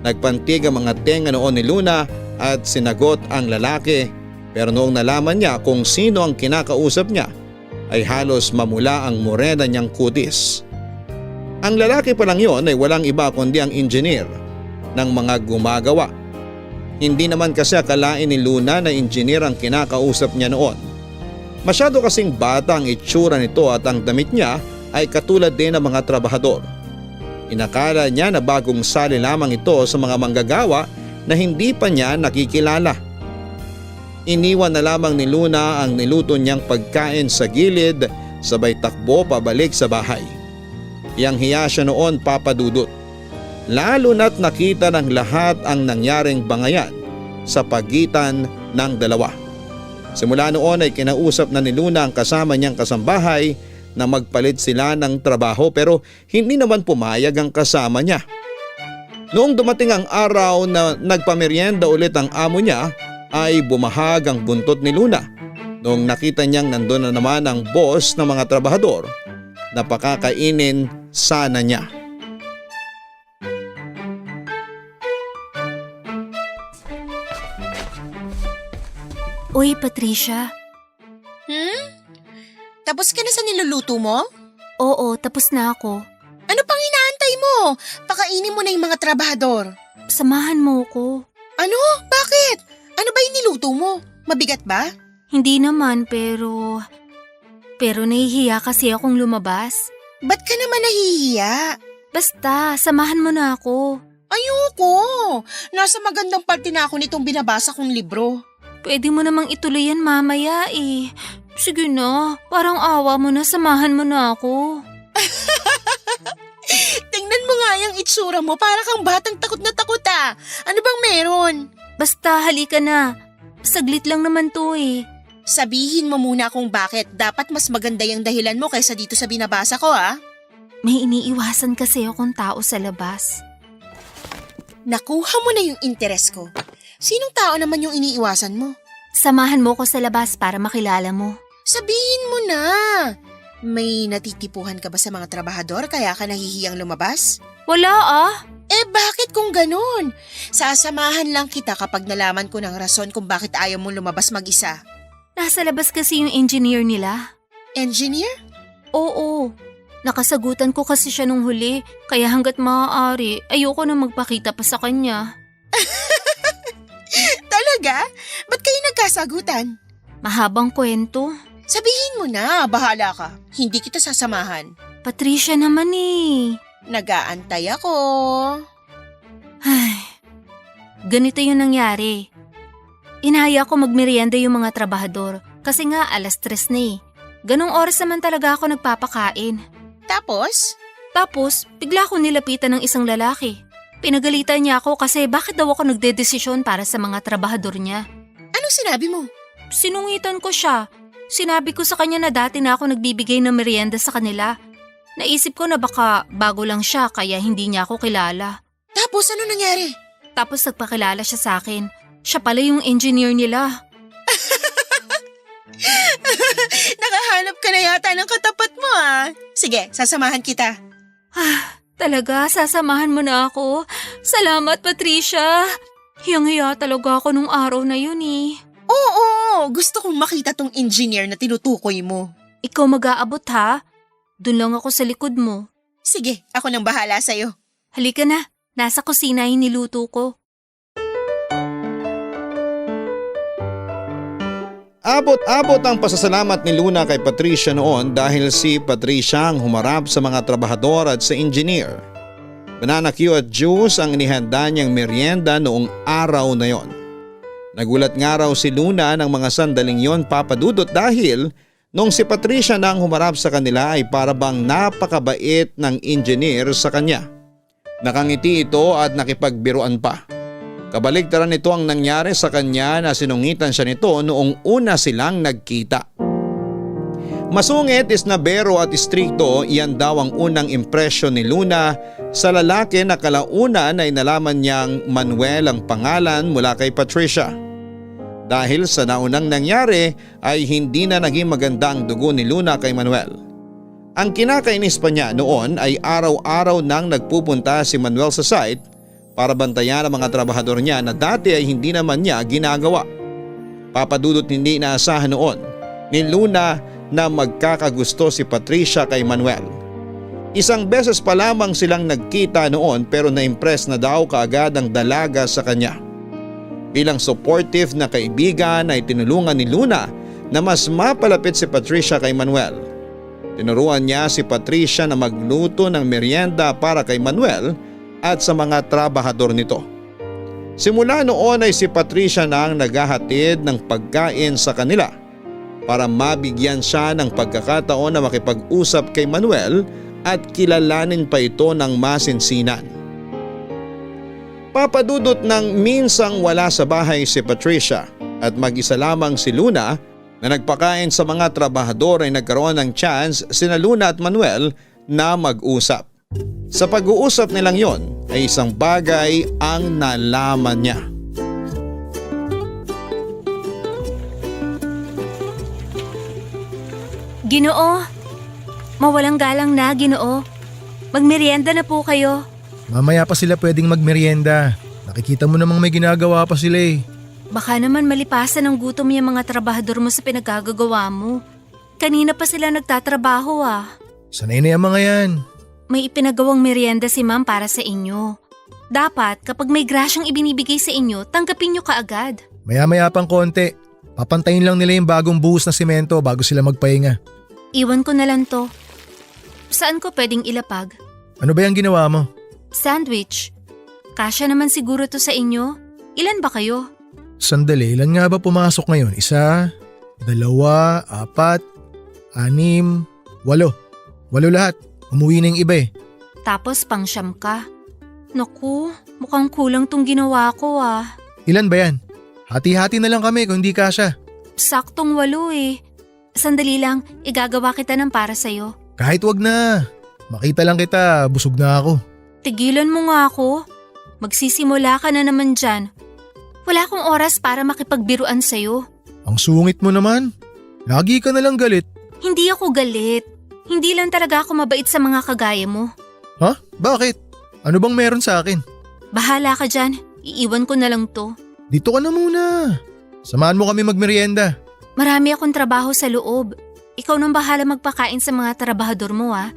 Nagpantig ang mga tenga noon ni Luna at sinagot ang lalaki, pero noong nalaman niya kung sino ang kinakausap niya ay halos mamula ang morena niyang kutis. Ang lalaki pa lang yon ay walang iba kundi ang engineer ng mga gumagawa. Hindi naman kasi akalain ni Luna na engineer ang kinakausap niya noon. Masyado kasing bata ang itsura nito at ang damit niya ay katulad din ng mga trabahador. Inakala niya na bagong sali lamang ito sa mga manggagawa na hindi pa niya nakikilala. Iniwan na lamang ni Luna ang niluto niyang pagkain sa gilid, sabay takbo pabalik sa bahay. Hiyang-hiya siya noon, Papa Dudut. Lalo na't nakita ng lahat ang nangyaring bangayan sa pagitan ng dalawa. Simula noon ay kinausap na ni Luna ang kasama niyang kasambahay na magpalit sila ng trabaho, pero hindi naman pumayag ang kasama niya. Noong dumating ang araw na nagpamerienda ulit ang amo niya ay bumahag ang buntot ni Luna. Noong nakita niyang nandun na naman ang boss ng mga trabahador na pakakainin sana niya. Uy, Patricia. Tapos ka na sa niluluto mo? Oo, tapos na ako. Ano pang inaantay mo? Pakainin mo na yung mga trabahador. Samahan mo ko. Ano? Bakit? Ano ba yung niluto mo? Mabigat ba? Hindi naman, pero nahihiya kasi akong lumabas. Ba't ka naman nahihiya? Basta, samahan mo na ako. Ayoko. Nasa magandang parte na ako nitong binabasa kong libro. Pwede mo namang ituloy yan mamaya eh. Sige na, parang awa mo na, samahan mo na ako. Tingnan mo nga yung itsura mo, para kang batang takot na takot ah. Ano bang meron? Basta halika na. Saglit lang naman to eh. Sabihin mo muna kung bakit dapat mas maganda yung dahilan mo kaysa dito sa binabasa ko May iniiwasan kasi akong tao sa labas. Nakuha mo na yung interes ko. Sinong tao naman yung iniiwasan mo? Samahan mo ko sa labas para makilala mo. Sabihin mo na. May natitipuhan ka ba sa mga trabahador kaya ka nahihiyang lumabas? Wala Bakit kung ganun? Sasamahan lang kita kapag nalaman ko ng rason kung bakit ayaw mong lumabas mag-isa. Nasa labas kasi yung engineer nila. Engineer? Oo. Nakasagutan ko kasi siya nung huli, kaya hanggat maaari, ayoko na magpakita pa sa kanya. Talaga? Ba't kayo nagkasagutan? Mahabang kwento. Sabihin mo na, bahala ka. Hindi kita sasamahan. Patricia naman eh. Nag-aantay ako. Ay, ganito yung nangyari. Inaya ko magmerienda yung mga trabahador kasi nga 3:00 na eh. Ganong oras naman talaga ako nagpapakain. Tapos? Tapos, bigla ko nilapitan ng isang lalaki. Pinagalitan niya ako kasi bakit daw ako nagdedesisyon para sa mga trabahador niya. Anong sinabi mo? Sinungitan ko siya. Sinabi ko sa kanya na dati na ako nagbibigay ng merienda sa kanila. Naisip ko na baka bago lang siya kaya hindi niya ako kilala. Tapos ano nangyari? Tapos nagpakilala siya sa akin. Siya pala yung engineer nila. Nakahanap ka na yata ng katapat mo Sige, sasamahan kita. Talaga, sasamahan mo na ako. Salamat, Patricia. Hiyang-hiya talaga ako nung araw na yun eh. Oo, gusto kong makita tong engineer na tinutukoy mo. Ikaw mag-aabot ha? Doon lang ako sa likod mo. Sige, ako nang bahala sa'yo. Halika na, nasa kusina yung niluto ko. Abot-abot ang pasasalamat ni Luna kay Patricia noon dahil si Patricia ang humarap sa mga trabahador at sa engineer. Banana Q at juice ang inihanda niyang merienda noong araw na yon. Nagulat nga raw si Luna ng mga sandaling yon, Papa Dudut, dahil nung si Patricia na ang humarap sa kanila ay para bang napakabait ng engineer sa kanya. Nakangiti ito at nakipagbiruan pa. Kabaligtaran nito ang nangyari sa kanya na sinungitan siya nito noong una silang nagkita. Masungit, isnabero at istrikto, iyan daw ang unang impresyon ni Luna sa lalaki na kalaunan ay nalaman niyang Manuel ang pangalan mula kay Patricia. Dahil sa naunang nangyari ay hindi na naging maganda ang dugo ni Luna kay Manuel. Ang kinakainis pa niya noon ay araw-araw nang nagpupunta si Manuel sa site para bantayan ang mga trabahador niya na dati ay hindi naman niya ginagawa. Papadudot, hindi inaasahan noon ni Luna na magkakagusto si Patricia kay Manuel. Isang beses pa lamang silang nagkita noon pero na-impress na daw kaagad ang dalaga sa kanya. Bilang supportive na kaibigan ay tinulungan ni Luna na mas mapalapit si Patricia kay Manuel. Tinuruan niya si Patricia na magluto ng merienda para kay Manuel at sa mga trabahador nito. Simula noon ay si Patricia na ang naghahatid ng pagkain sa kanila para mabigyan siya ng pagkakataon na makipag-usap kay Manuel at kilalanin pa ito ng masinsinan. Papadudot ng minsang wala sa bahay si Patricia at mag-isa lamang si Luna na nagpakain sa mga trabahador ay nagkaroon ng chance sina Luna at Manuel na mag-usap. Sa pag-uusap nilang yon ay isang bagay ang nalaman niya. Ginoo, mawalang galang na, Ginoo. Magmerienda na po kayo. Mamaya pa sila pwedeng magmerienda. Nakikita mo namang may ginagawa pa sila eh. Baka naman malipasan ng gutom yung mga trabahador mo sa pinagagagawa mo. Kanina pa sila nagtatrabaho Sanay na yung mga yan. May ipinagawang merienda si ma'am para sa inyo. Dapat kapag may grasyang ibinibigay sa inyo, tanggapin nyo kaagad. Maya-maya pang konti. Papantayin lang nila yung bagong buhos na simento bago sila magpahinga. Iwan ko na lang to. Saan ko pwedeng ilapag? Ano ba yung ginawa mo? Sandwich. Kasya naman siguro to sa inyo. Ilan ba kayo? Sandali, ilan nga ba pumasok ngayon? 1, 2, 4, 6, 8. 8 lahat. Umuwi na yung iba eh. Tapos pangsyam ka. Naku, mukhang kulang tong ginawa ko Ilan ba yan? Hati-hati na lang kami kung hindi kasya. Saktong 8 eh. Sandali lang, igagawa kita ng para sa'yo. Kahit wag na. Makita lang kita, busog na ako. Tigilan mo nga ako. Magsisimula ka na naman dyan. Wala akong oras para makipagbiruan sa'yo. Ang sungit mo naman. Lagi ka na lang galit. Hindi ako galit. Hindi lang talaga ako mabait sa mga kagaya mo. Ha? Bakit? Ano bang meron sa akin? Bahala ka dyan. Iiwan ko na lang to. Dito ka na muna. Samahan mo kami magmerienda. Marami akong trabaho sa loob. Ikaw nang bahala magpakain sa mga trabahador mo ah.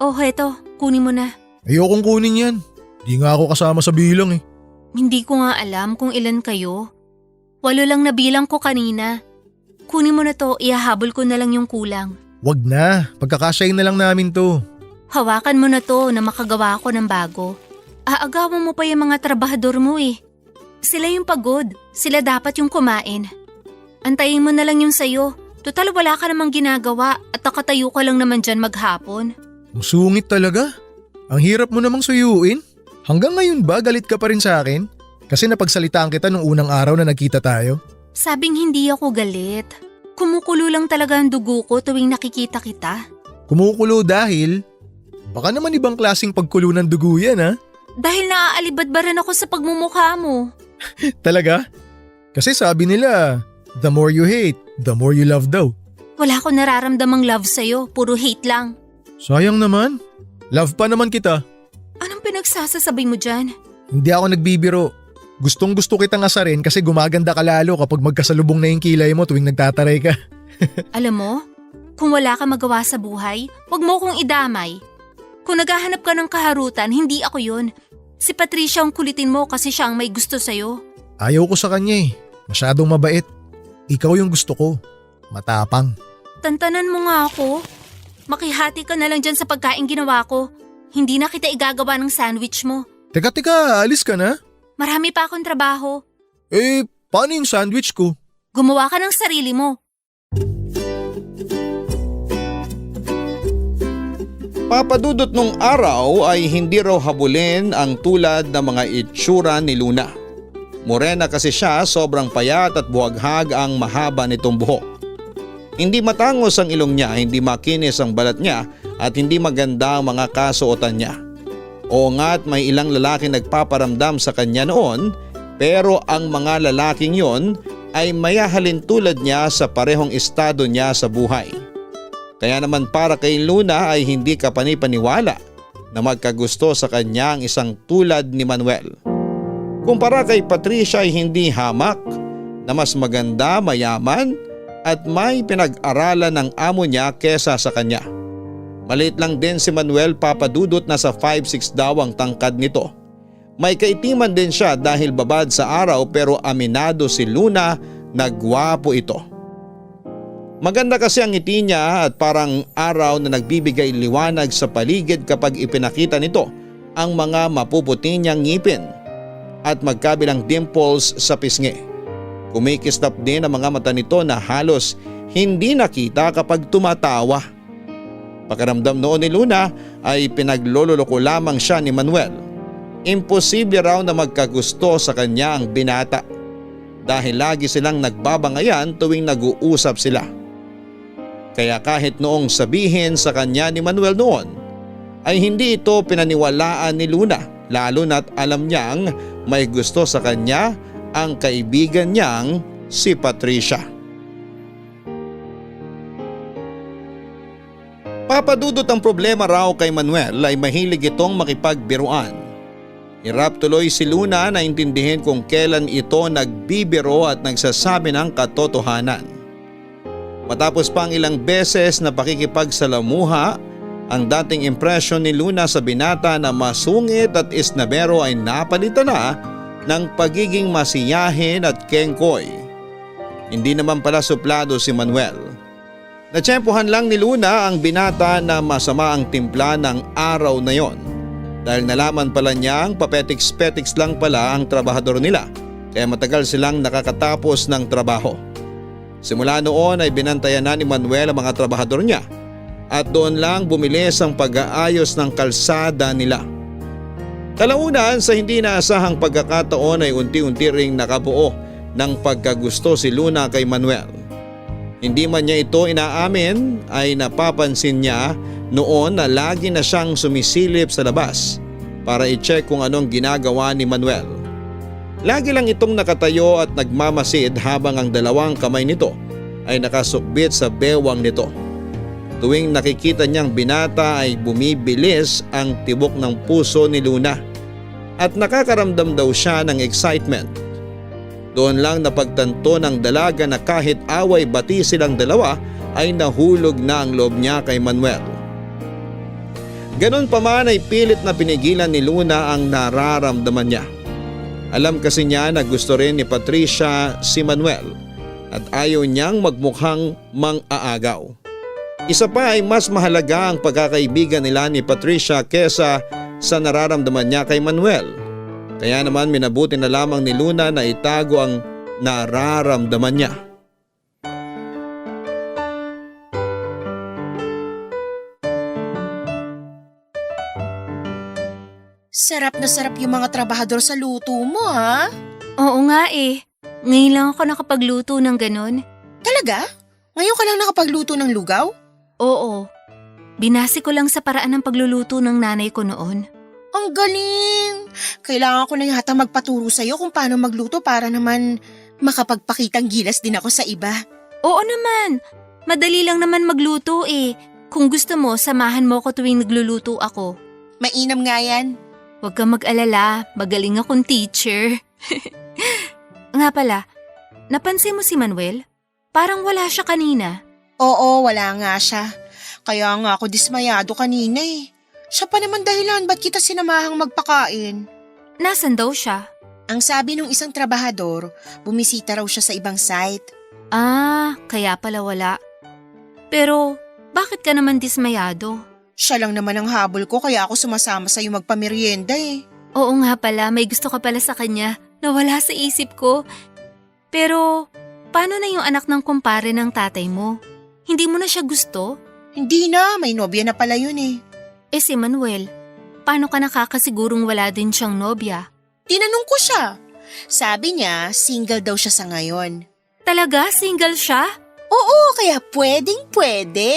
Oh, heto. Kunin mo na. Ayokong kunin yan. Di nga ako kasama sa bilang eh. Hindi ko nga alam kung ilan kayo. 8 lang na bilang ko kanina. Kunin mo na to, ihahabol ko na lang yung kulang. Wag na. Pagkakasyahin na lang namin to. Hawakan mo na to na makagawa ko ng bago. Aagawan mo pa yung mga trabahador mo eh. Sila yung pagod. Sila dapat yung kumain. Antayin mo na lang yung sayo. Total wala ka namang ginagawa at nakatayo ka lang naman dyan maghapon. Ang sungit talaga. Ang hirap mo namang suyuin. Hanggang ngayon ba galit ka pa rin sa akin? Kasi napagsalitaan kita nung unang araw na nagkita tayo. Sabing hindi ako galit. Kumukulo lang talaga ang dugo ko tuwing nakikita kita. Kumukulo dahil… Baka naman ibang klaseng pagkulo ng dugo yan ha? Dahil naaalibadbaran ako sa pagmumukha mo. Talaga? Kasi sabi nila, the more you hate, the more you love daw. Wala akong nararamdamang love sa'yo, puro hate lang. Sayang naman. Love pa naman kita. Anong pinagsasasabay mo dyan? Hindi ako nagbibiro. Gustong gusto kitang asarin kasi gumaganda ka lalo kapag magkasalubong na yung kilay mo tuwing nagtataray ka. Alam mo, kung wala ka magawa sa buhay, wag mo kong idamay. Kung naghahanap ka ng kaharutan, hindi ako yun. Si Patricia ang kulitin mo kasi siya ang may gusto sa'yo. Ayaw ko sa kanya eh. Masyadong mabait. Ikaw yung gusto ko. Matapang. Tantanan mo nga ako. Makihati ka na lang dyan sa pagkain ginawa ko. Hindi na kita igagawa ng sandwich mo. Teka, alis ka na? Marami pa akong trabaho. Eh, paano yung sandwich ko? Gumawa ka ng sarili mo. Papadudot nung araw ay hindi raw habulin ang tulad ng mga itsura ni Luna. Morena kasi siya, sobrang payat at buhaghag ang mahaba nitong buhok. Hindi matangos ang ilong niya, hindi makinis ang balat niya at hindi maganda ang mga kasuotan niya. Oo nga't may ilang lalaki nagpaparamdam sa kanya noon, pero ang mga lalaking yon ay mayahalin tulad niya sa parehong estado niya sa buhay. Kaya naman para kay Luna ay hindi ka panipaniwala na magkagusto sa kanya ang isang tulad ni Manuel. Kumpara kay Patricia ay hindi hamak, na mas maganda, mayaman at may pinag-aralan ng amo niya kesa sa kanya. Maliit lang din si Manuel, papadudot na sa 5'6" daw ang tangkad nito. May kaitiman din siya dahil babad sa araw pero aminado si Luna na gwapo ito. Maganda kasi ang ngiti niya at parang araw na nagbibigay liwanag sa paligid kapag ipinakita nito ang mga mapuputi niyang ngipin at magkabilang dimples sa pisngi. Kumikislap din ang mga mata nito na halos hindi nakita kapag tumatawa. Pakiramdam noon ni Luna ay pinaglololoko lamang siya ni Manuel. Imposible raw na magkagusto sa kanya ang binata dahil lagi silang nagbabangayan tuwing nag-uusap sila. Kaya kahit noong sabihin sa kanya ni Manuel noon ay hindi ito pinaniwalaan ni Luna, lalo na't alam niyang may gusto sa kanya ang kaibigan niyang si Patricia. Papadudot ang problema raw kay Manuel ay mahilig itong makipagbiruan. Hirap tuloy si Luna na intindihin kung kailan ito nagbibiro at nagsasabi ng katotohanan. Matapos pang ilang beses na pakikipagsalamuha, ang dating impresyon ni Luna sa binata na masungit at isnabero ay napalitan na ng pagiging masiyahin at kengkoy. Hindi naman pala suplado si Manuel. Natsyempohan lang ni Luna ang binata na masama ang timpla ng araw na yon. Dahil nalaman pala niyang papetiks-petiks lang pala ang trabahador nila kaya matagal silang nakakatapos ng trabaho. Simula noon ay binantayan na ni Manuel ang mga trabahador niya at doon lang bumilis ang pag-aayos ng kalsada nila. Talaunan sa hindi naasahang pagkakataon ay unti-unti ring nakabuo ng pagkagusto si Luna kay Manuel. Hindi man niya ito inaamin ay napapansin niya noon na lagi na siyang sumisilip sa labas para i-check kung anong ginagawa ni Manuel. Lagi lang itong nakatayo at nagmamasid habang ang dalawang kamay nito ay nakasukbit sa bewang nito. Tuwing nakikita niyang binata ay bumibilis ang tibok ng puso ni Luna at nakakaramdam daw siya ng excitement. Doon lang napagtanto ng dalaga na kahit away bati silang dalawa ay nahulog na ang loob niya kay Manuel. Ganon pa man ay pilit na pinigilan ni Luna ang nararamdaman niya. Alam kasi niya na gusto rin ni Patricia si Manuel at ayaw niyang magmukhang mang-aagaw. Isa pa ay mas mahalaga ang pagkakaibigan nila ni Patricia kesa sa nararamdaman niya kay Manuel. Kaya naman minabuti na lamang ni Luna na itago ang nararamdaman niya. Sarap na sarap yung mga trabahador sa luto mo, ha? Oo nga eh. Ngayon lang ako nakapagluto ng ganon. Talaga? Ngayon ka lang nakapagluto ng lugaw? Oo. Binasi ko lang sa paraan ng pagluluto ng nanay ko noon. Ang galing! Kailangan ko na yata magpaturo sa'yo kung paano magluto para naman makapagpakitang gilas din ako sa iba. Oo naman. Madali lang naman magluto eh. Kung gusto mo, samahan mo ko tuwing nagluluto ako. Mainam nga yan. Huwag kang mag-alala, magaling akong teacher. Nga pala, napansin mo si Manuel? Parang wala siya kanina. Oo, wala nga siya. Kaya nga ako dismayado kanina eh. Siya pa naman dahilan ba't kita sinamahang magpakain. Nasaan daw siya? Ang sabi nung isang trabahador, bumisita raw siya sa ibang site. Ah, kaya pala wala. Pero, bakit ka naman dismayado? Siya lang naman ang habol ko kaya ako sumasama sa'yo magpamerienda eh. Oo nga pala, may gusto ka pala sa kanya. Nawala sa isip ko. Pero, paano na yung anak ng kumpare ng tatay mo? Hindi mo na siya gusto? Hindi na, may nobya na pala yun eh. Eh si Manuel, paano ka nakakasigurong wala din siyang nobya? Tinanong ko siya. Sabi niya, single daw siya sa ngayon. Talaga? Single siya? Oo, kaya pwedeng pwede.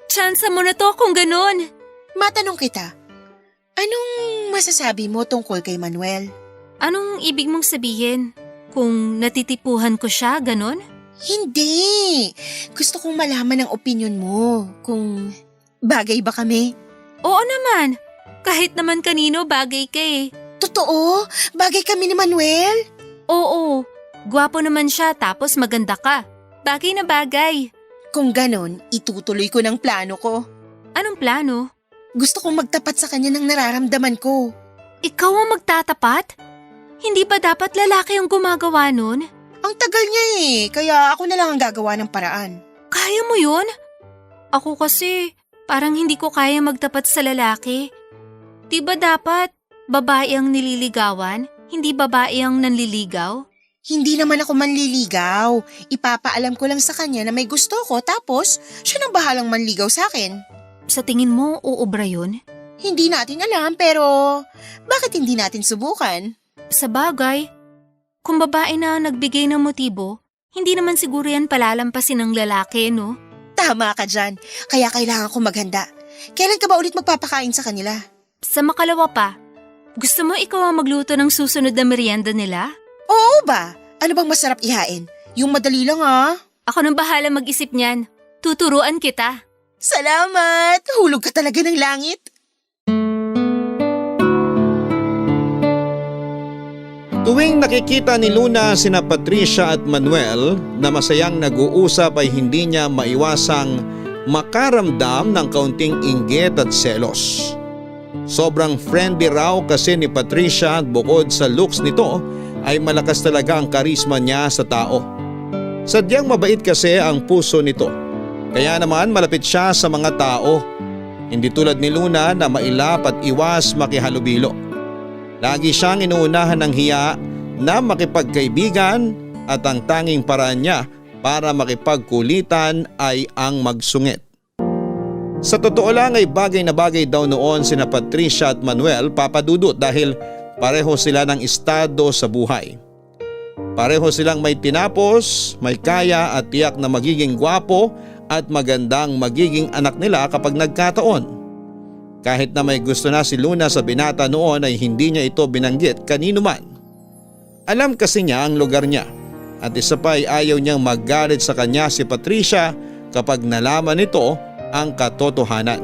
Tsansa mo na to kung ganun. Matanong kita, anong masasabi mo tungkol kay Manuel? Anong ibig mong sabihin? Kung natitipuhan ko siya, ganun? Hindi. Gusto kong malaman ang opinion mo kung bagay ba kami. Oo naman. Kahit naman kanino bagay ka eh. Totoo? Bagay kami ni Manuel? Oo. Gwapo naman siya tapos maganda ka. Bagay na bagay. Kung ganon, itutuloy ko ng plano ko. Anong plano? Gusto kong magtapat sa kanya ng nararamdaman ko. Ikaw ang magtatapat? Hindi ba dapat lalaki ang gumagawa nun? Ang tagal niya eh, kaya ako na lang ang gagawa ng paraan. Kaya mo yun? Ako kasi, parang hindi ko kaya magtapat sa lalaki. Di ba dapat babae ang nililigawan, hindi babae ang nanliligaw? Hindi naman ako manliligaw. Ipapaalam ko lang sa kanya na may gusto ko tapos siya nang bahalang manligaw sa akin. Sa tingin mo, uubra yun? Hindi natin alam pero bakit hindi natin subukan? Sa bagay, kung babae na nagbigay ng motibo, hindi naman siguro yan palalampasin ng lalaki, no? Tama ka dyan. Kaya kailangan ko maghanda. Kailan ka ba ulit magpapakain sa kanila? Sa makalawa pa, gusto mo ikaw ang magluto ng susunod na merienda nila? Oo ba? Ano bang masarap ihain? Yung madali lang ah. Ako nang bahala mag-isip niyan. Tuturuan kita. Salamat! Hulog ka talaga ng langit. Tuwing nakikita ni Luna sina Patricia at Manuel na masayang nag-uusap ay hindi niya maiwasang makaramdam ng kaunting inggit at selos. Sobrang friendly raw kasi ni Patricia at bukod sa looks nito ay malakas talaga ang karisma niya sa tao. Sadyang mabait kasi ang puso nito. Kaya naman malapit siya sa mga tao. Hindi tulad ni Luna na mailap at iwas makihalubilo. Lagi siyang inuunahan ng hiya na makipagkaibigan at ang tanging paraan niya para makipagkulitan ay ang magsungit. Sa totoo lang ay bagay na bagay daw noon sina Patricia at Manuel, Papa Dudut, dahil pareho sila ng estado sa buhay. Pareho silang may tinapos, may kaya at tiyak na magiging gwapo at magandang magiging anak nila kapag nagkataon. Kahit na may gusto na si Luna sa binata noon ay hindi niya ito binanggit kanino man. Alam kasi niya ang lugar niya at isa pa ay ayaw niyang magalit sa kanya si Patricia kapag nalaman nito ang katotohanan.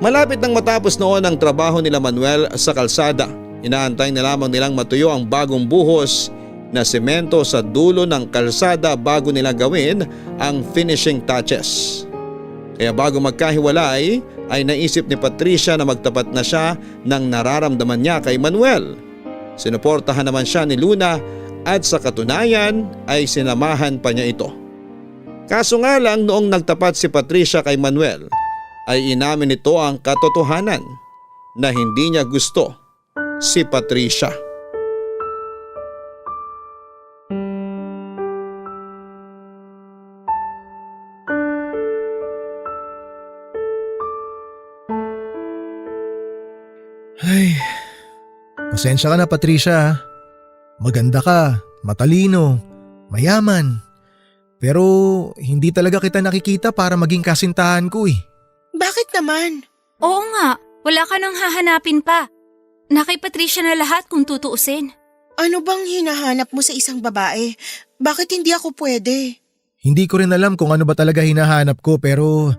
Malapit nang matapos noon ang trabaho nila Manuel sa kalsada. Inaantay na lamang nilang matuyo ang bagong buhos na semento sa dulo ng kalsada bago nila gawin ang finishing touches. Kaya bago magkahiwalay ay naisip ni Patricia na magtapat na siya ng nararamdaman niya kay Manuel. Sinuportahan naman siya ni Luna at sa katunayan ay sinamahan pa niya ito. Kaso nga lang noong nagtapat si Patricia kay Manuel ay inamin nito ang katotohanan na hindi niya gusto si Patricia. Ay, pasensya ka na Patricia. Maganda ka, matalino, mayaman. Pero hindi talaga kita nakikita para maging kasintahan ko eh. Bakit naman? Oo nga, wala ka nang hahanapin pa. Na kay Patricia na lahat kung tutuusin. Ano bang hinahanap mo sa isang babae? Bakit hindi ako pwede? Hindi ko rin alam kung ano ba talaga hinahanap ko pero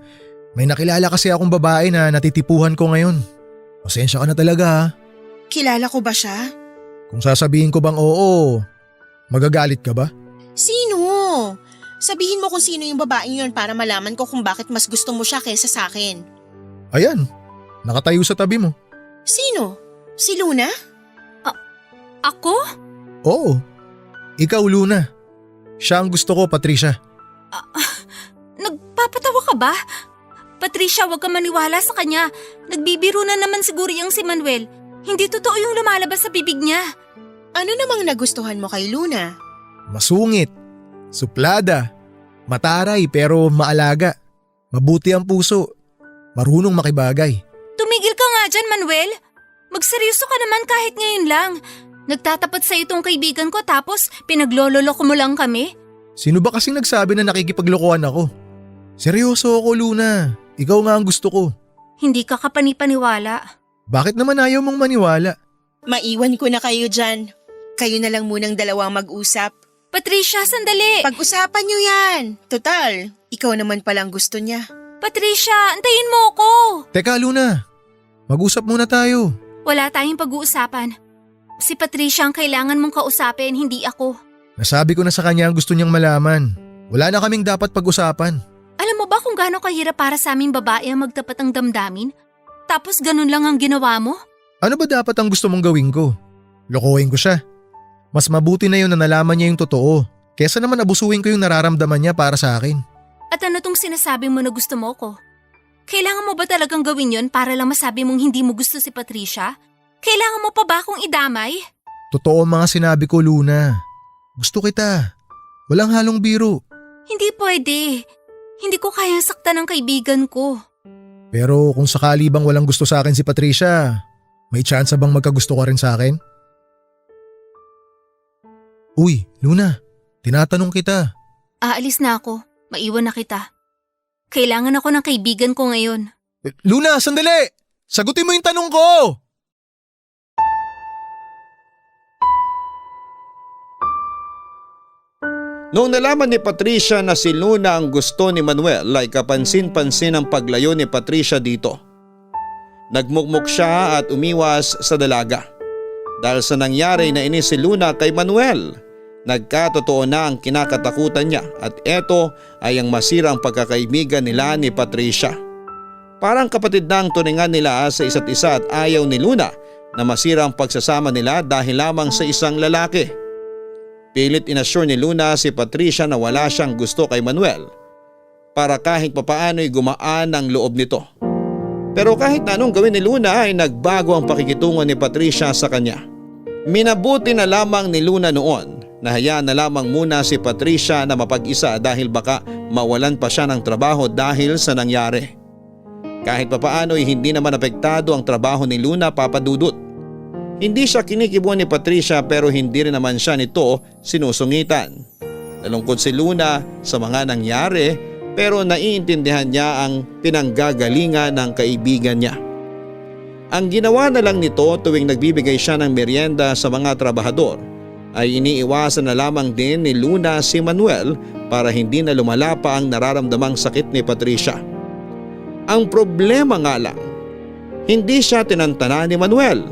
may nakilala kasi akong babae na natitipuhan ko ngayon. Pasensya ka na talaga ha. Kilala ko ba siya? Kung sasabihin ko bang oo, magagalit ka ba? Sino? Sabihin mo kung sino yung babaeng yun para malaman ko kung bakit mas gusto mo siya kaysa sa akin. Ayan, nakatayo sa tabi mo. Sino? Si Luna? Ako? Oo, ikaw Luna. Siya ang gusto ko, Patricia. Nagpapatawa ka ba? Patricia, huwag ka maniwala sa kanya. Nagbibiro na naman siguro yung si Manuel. Hindi totoo yung lumalabas sa bibig niya. Ano namang nagustuhan mo kay Luna? Masungit, suplada, mataray pero maalaga, mabuti ang puso, marunong makibagay. Tumigil ka nga dyan, Manuel. Magseryoso ka naman kahit ngayon lang. Nagtatapat sa itong kaibigan ko tapos pinaglololoko mo lang kami? Sino ba kasing nagsabi na nakikipaglokohan ako? Seryoso ako, Luna. Ikaw nga ang gusto ko. Hindi ka kapanipaniwala. Bakit naman ayaw mong maniwala? Maiwan ko na kayo dyan. Kayo na lang munang dalawang mag-usap. Patricia, sandali! Pag-usapan nyo yan. Total, ikaw naman palang gusto niya. Patricia, antayin mo ako! Teka, Luna. Mag-usap muna tayo. Wala tayong pag-uusapan. Si Patricia ang kailangan mong kausapin, hindi ako. Nasabi ko na sa kanya ang gusto niyang malaman. Wala na kaming dapat pag-usapan. Alam mo ba kung gaano kahirap para sa aming babae ang magtapat ng damdamin? Tapos ganun lang ang ginawa mo? Ano ba dapat ang gusto mong gawin ko? Lokohin ko siya. Mas mabuti na yun na nalaman niya yung totoo. Kesa naman abusuhin ko yung nararamdaman niya para sa akin. At ano tong sinasabi mo na gusto mo ko? Kailangan mo ba talagang gawin yon para lang masabi mong hindi mo gusto si Patricia? Kailangan mo pa ba akong idamay? Totoo ang mga sinabi ko, Luna. Gusto kita. Walang halong biro. Hindi pwede. Hindi ko kayang saktan ng kaibigan ko. Pero kung sakali bang walang gusto sa akin si Patricia, may chance bang magkagusto ka rin sa akin? Uy, Luna, tinatanong kita. Aalis na ako. Maiwan na kita. Kailangan ako ng kaibigan ko ngayon. Luna, sandali! Sagutin mo yung tanong ko! Noong nalaman ni Patricia na si Luna ang gusto ni Manuel ay kapansin-pansin ang paglayo ni Patricia dito. Nagmukmuk siya at umiwas sa dalaga. Dahil sa nangyari na inis si Luna kay Manuel, nagkatotoo na ang kinakatakutan niya at eto ay ang masirang pagkakaibigan nila ni Patricia. Parang kapatid na ang turingan nila sa isa't isa at ayaw ni Luna na masira ang pagsasama nila dahil lamang sa isang lalaki. Pilit inassure ni Luna si Patricia na wala siyang gusto kay Manuel para kahit papaano'y gumaan ang loob nito. Pero kahit na anong gawin ni Luna ay nagbago ang pakikitungo ni Patricia sa kanya. Minabuti na lamang ni Luna noon Nahayaan na lamang muna si Patricia na mapag-isa dahil baka mawalan pa siya ng trabaho dahil sa nangyari. Kahit papaano ay hindi naman apektado ang trabaho ni Luna, Papa Dudut. Hindi siya kinikibuan ni Patricia pero hindi rin naman siya nito sinusungitan. Nalungkot si Luna sa mga nangyari pero naiintindihan niya ang pinanggagalingan ng kaibigan niya. Ang ginawa na lang nito tuwing nagbibigay siya ng merienda sa mga trabahador ay iniiwasan na lamang din ni Luna si Manuel para hindi na lumala pa ang nararamdamang sakit ni Patricia. Ang problema nga lang, hindi siya tinantana ni Manuel.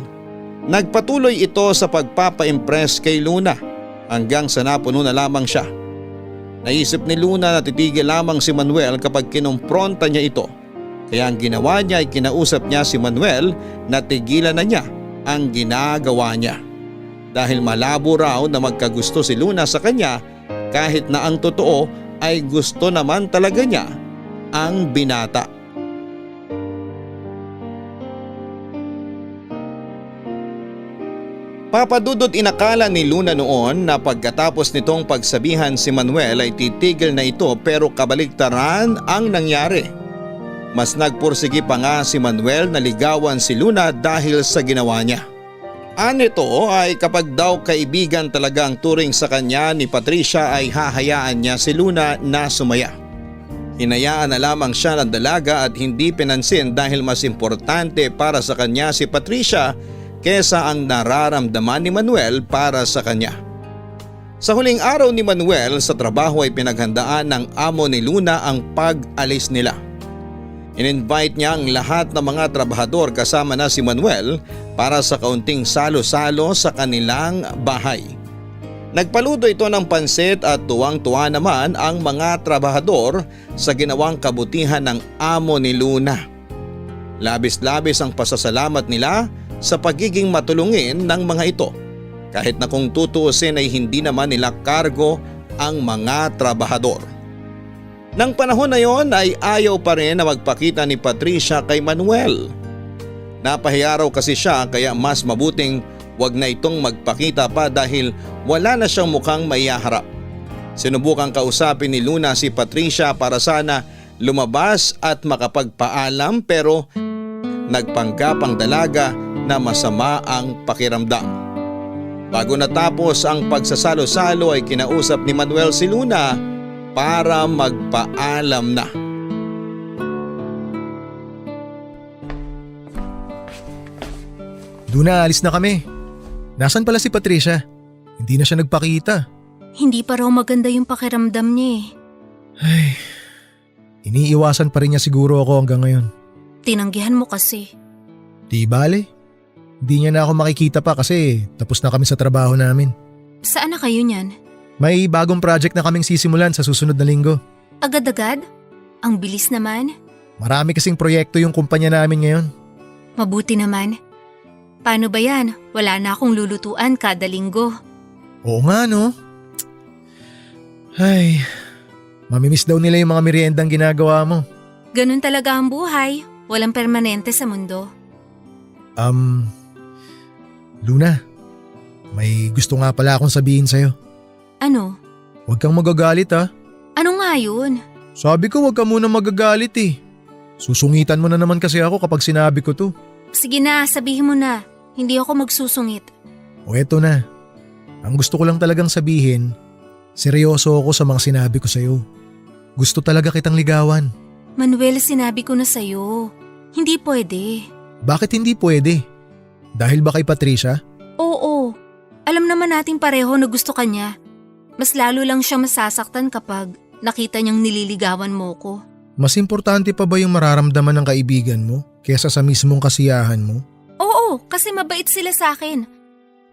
Nagpatuloy ito sa pagpapa-impress kay Luna hanggang sa napuno na lamang siya. Naisip ni Luna na titigil lamang si Manuel kapag kinumpronta niya ito. Kaya ang ginawa niya ay kinausap niya si Manuel na tigilan na niya ang ginagawa niya. Dahil malabo raw na magkagusto si Luna sa kanya kahit na ang totoo ay gusto naman talaga niya ang binata. Papa Dudut, inakala ni Luna noon na pagkatapos nitong pagsabihan si Manuel ay titigil na ito pero kabaligtaran ang nangyari. Mas nagpursigi pa nga si Manuel na ligawan si Luna dahil sa ginawa niya. Nito ay kapag daw kaibigan talaga ang turing sa kanya ni Patricia ay hahayaan niya si Luna na sumaya. Hinayaan na lamang siya ng dalaga at hindi pinansin dahil mas importante para sa kanya si Patricia kesa ang nararamdaman ni Manuel para sa kanya. Sa huling araw ni Manuel sa trabaho ay pinaghandaan ng amo ni Luna ang pag-alis nila. In-invite niya ang lahat ng mga trabahador kasama na si Manuel para sa kaunting salo-salo sa kanilang bahay. Nagpaluto ito ng pansit at tuwang-tuwa naman ang mga trabahador sa ginawang kabutihan ng amo ni Luna. Labis-labis ang pasasalamat nila sa pagiging matulungin ng mga ito. Kahit na kung tutuusin ay hindi naman nila kargo ang mga trabahador. Nang panahon na yon ay ayaw pa rin na magpakita ni Patricia kay Manuel. Napahiya raw kasi siya kaya mas mabuting wag na itong magpakita pa dahil wala na siyang mukhang maiharap. Sinubukang kausapin ni Luna si Patricia para sana lumabas at makapagpaalam pero nagpanggap ang dalaga na masama ang pakiramdam. Bago natapos ang pagsasalo-salo ay kinausap ni Manuel si Luna para magpaalam na. Luna, alis na kami. Nasaan pala si Patricia? Hindi na siya nagpakita. Hindi pa raw maganda yung pakiramdam niya eh. Ay, iniiwasan pa rin niya siguro ako hanggang ngayon. Tinanggihan mo kasi. Di bale. Hindi niya na ako makikita pa kasi tapos na kami sa trabaho namin. Saan na kayo niyan? May bagong project na kaming sisimulan sa susunod na linggo. Agad-agad? Ang bilis naman. Marami kasing proyekto yung kumpanya namin ngayon. Mabuti naman. Paano ba yan? Wala na akong lulutuan kada linggo. Oo nga no. Ay, mamimiss daw nila yung mga meriendang ginagawa mo. Ganun talaga ang buhay. Walang permanente sa mundo. Luna, may gusto nga pala akong sabihin sa'yo. Ano? Huwag kang magagalit ha. Ano nga yun? Sabi ko huwag ka muna magagalit eh. Susungitan mo na naman kasi ako kapag sinabi ko to. Sige na, sabihin mo na. Hindi ako magsusungit. O eto na. Ang gusto ko lang talagang sabihin, seryoso ako sa mga sinabi ko sa'yo. Gusto talaga kitang ligawan. Manuel, sinabi ko na sa'yo. Hindi pwede. Bakit hindi pwede? Dahil ba kay Patricia? Oo. Alam naman natin pareho na gusto ka niya. Mas lalo lang siya masasaktan kapag nakita niyang nililigawan mo ko. Mas importante pa ba yung mararamdaman ng kaibigan mo kesa sa mismong kasiyahan mo? Oo, kasi mabait sila sa akin.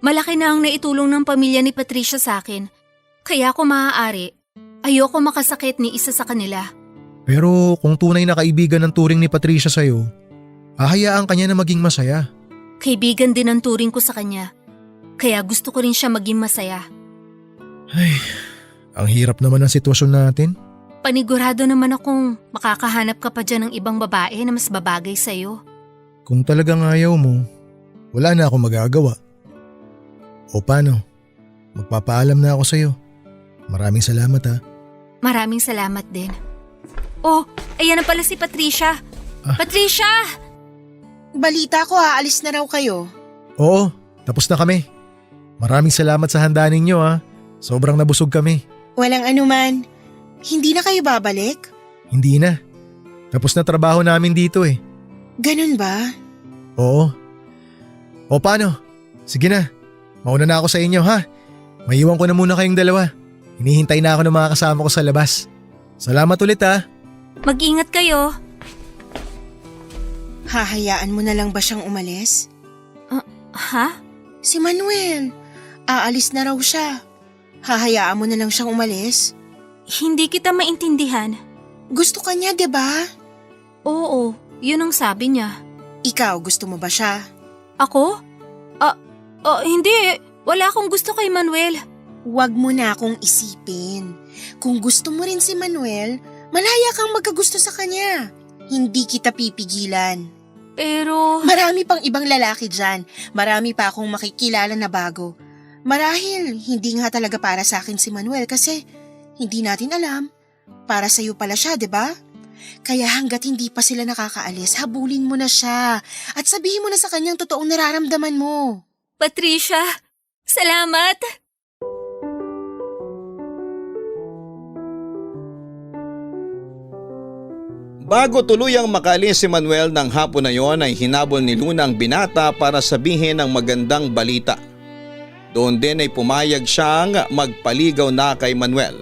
Malaki na ang naitulong ng pamilya ni Patricia sa akin. Kaya kung maaari, ayoko makasakit ni isa sa kanila. Pero kung tunay na kaibigan ng turing ni Patricia sa'yo, hahayaan ka niya na maging masaya. Kaibigan din ang turing ko sa kanya. Kaya gusto ko rin siya maging masaya. Ay, ang hirap naman ng sitwasyon natin. Panigurado naman akong makakahanap ka pa dyan ng ibang babae na mas babagay sa'yo. Kung talagang ayaw mo, wala na akong magagawa. O paano? magpapaalam na ako sa'yo. Maraming salamat ha. Maraming salamat din. Oh, ayan na pala si Patricia. Patricia! Balita ko aalis na raw kayo. Oo, tapos na kami. Maraming salamat sa handa ninyo ha. Sobrang nabusog kami. Walang anuman. Hindi na kayo babalik? Hindi na. Tapos na trabaho namin dito eh. Ganun ba? Oo. O paano? Sige na. Mauna na ako sa inyo ha. Maiwan ko na muna kayong dalawa. Hinihintay na ako ng mga kasama ko sa labas. Salamat ulit ha. Mag-ingat kayo. Hahayaan mo na lang ba siyang umalis? Ha? Si Manuel. Aalis na raw siya. Hahayaan mo na lang siyang umalis? Hindi kita maintindihan. Gusto ka niya, 'di ba? Oo, yun ang sabi niya. Ikaw, gusto mo ba siya? Ako? Hindi. Wala akong gusto kay Manuel. Huwag mo na akong isipin. Kung gusto mo rin si Manuel, malaya kang magkagusto sa kanya. Hindi kita pipigilan. Pero… Marami pang ibang lalaki dyan. Marami pa akong makikilala na bago. Marahil, hindi nga talaga para sa akin si Manuel kasi hindi natin alam. Para sa'yo pala siya, 'di ba? Kaya hanggat hindi pa sila nakakaalis, habulin mo na siya at sabihin mo na sa kanyang totoong nararamdaman mo. Patricia, salamat! Bago tuluyang makaalis si Manuel ng hapon na yon ay hinabol ni Luna ang binata para sabihin ang magandang balita. Doon din ay pumayag siyang magpaligaw na kay Manuel.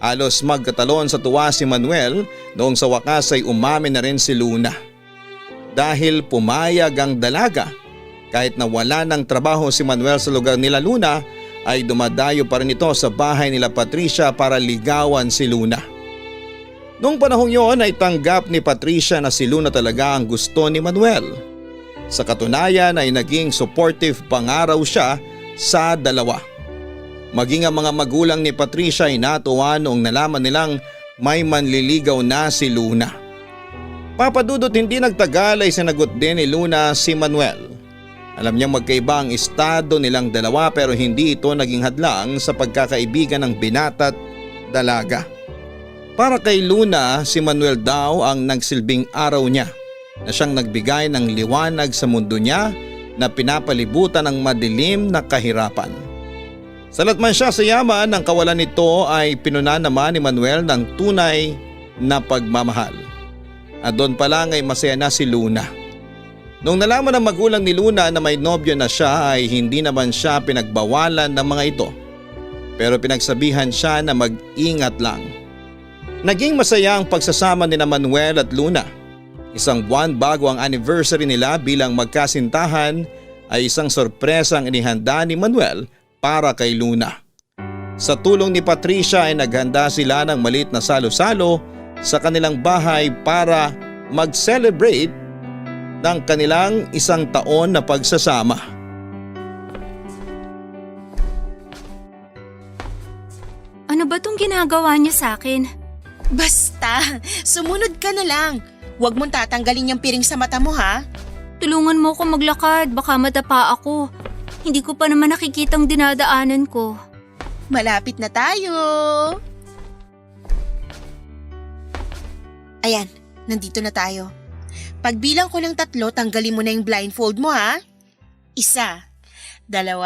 Halos magkatalon sa tuwa si Manuel noong sa wakas ay umamin na rin si Luna. Dahil pumayag ang dalaga, kahit na wala ng trabaho si Manuel sa lugar nila Luna ay dumadayo pa rin ito sa bahay nila Patricia para ligawan si Luna. Noong panahong yon ay tanggap ni Patricia na si Luna talaga ang gusto ni Manuel. Sa katunayan ay naging supportive pa nga raw siya sa dalawa. Maging ang mga magulang ni Patricia ay natuwa noong nalaman nilang may manliligaw na si Luna. Papadudot hindi nagtagal ay sinagot din ni Luna si Manuel. Alam niyang magkaiba ang estado nilang dalawa pero hindi ito naging hadlang sa pagkakaibigan ng binata at dalaga. Para kay Luna, si Manuel daw ang nagsilbing araw niya na siyang nagbigay ng liwanag sa mundo niya na pinapalibutan ng madilim na kahirapan. Salat man siya sa yaman, ang kawalan nito ay pinuna naman ni Manuel ng tunay na pagmamahal. At doon pa lang ay masaya na si Luna. Nung nalaman ng magulang ni Luna na may nobyo na siya ay hindi naman siya pinagbawalan ng mga ito. Pero pinagsabihan siya na mag-ingat lang. Naging masaya ang pagsasama ni Manuel at Luna. Isang buwan bago ang anniversary nila bilang magkasintahan ay isang sorpresang inihanda ni Manuel para kay Luna. Sa tulong ni Patricia ay naghanda sila ng maliit na salo-salo sa kanilang bahay para mag-celebrate ng kanilang 1 taon na pagsasama. Ano ba tong ginagawa niya sa akin? Basta, sumunod ka na lang. Huwag mong tatanggalin yung piring sa mata mo ha. Tulungan mo ko maglakad, baka madapa ako. Hindi ko pa naman nakikitang dinadaanan ko. Malapit na tayo. Ayan, nandito na tayo. Pagbilang ko ng 3, tanggalin mo na yung blindfold mo ha. 1, 2, 3.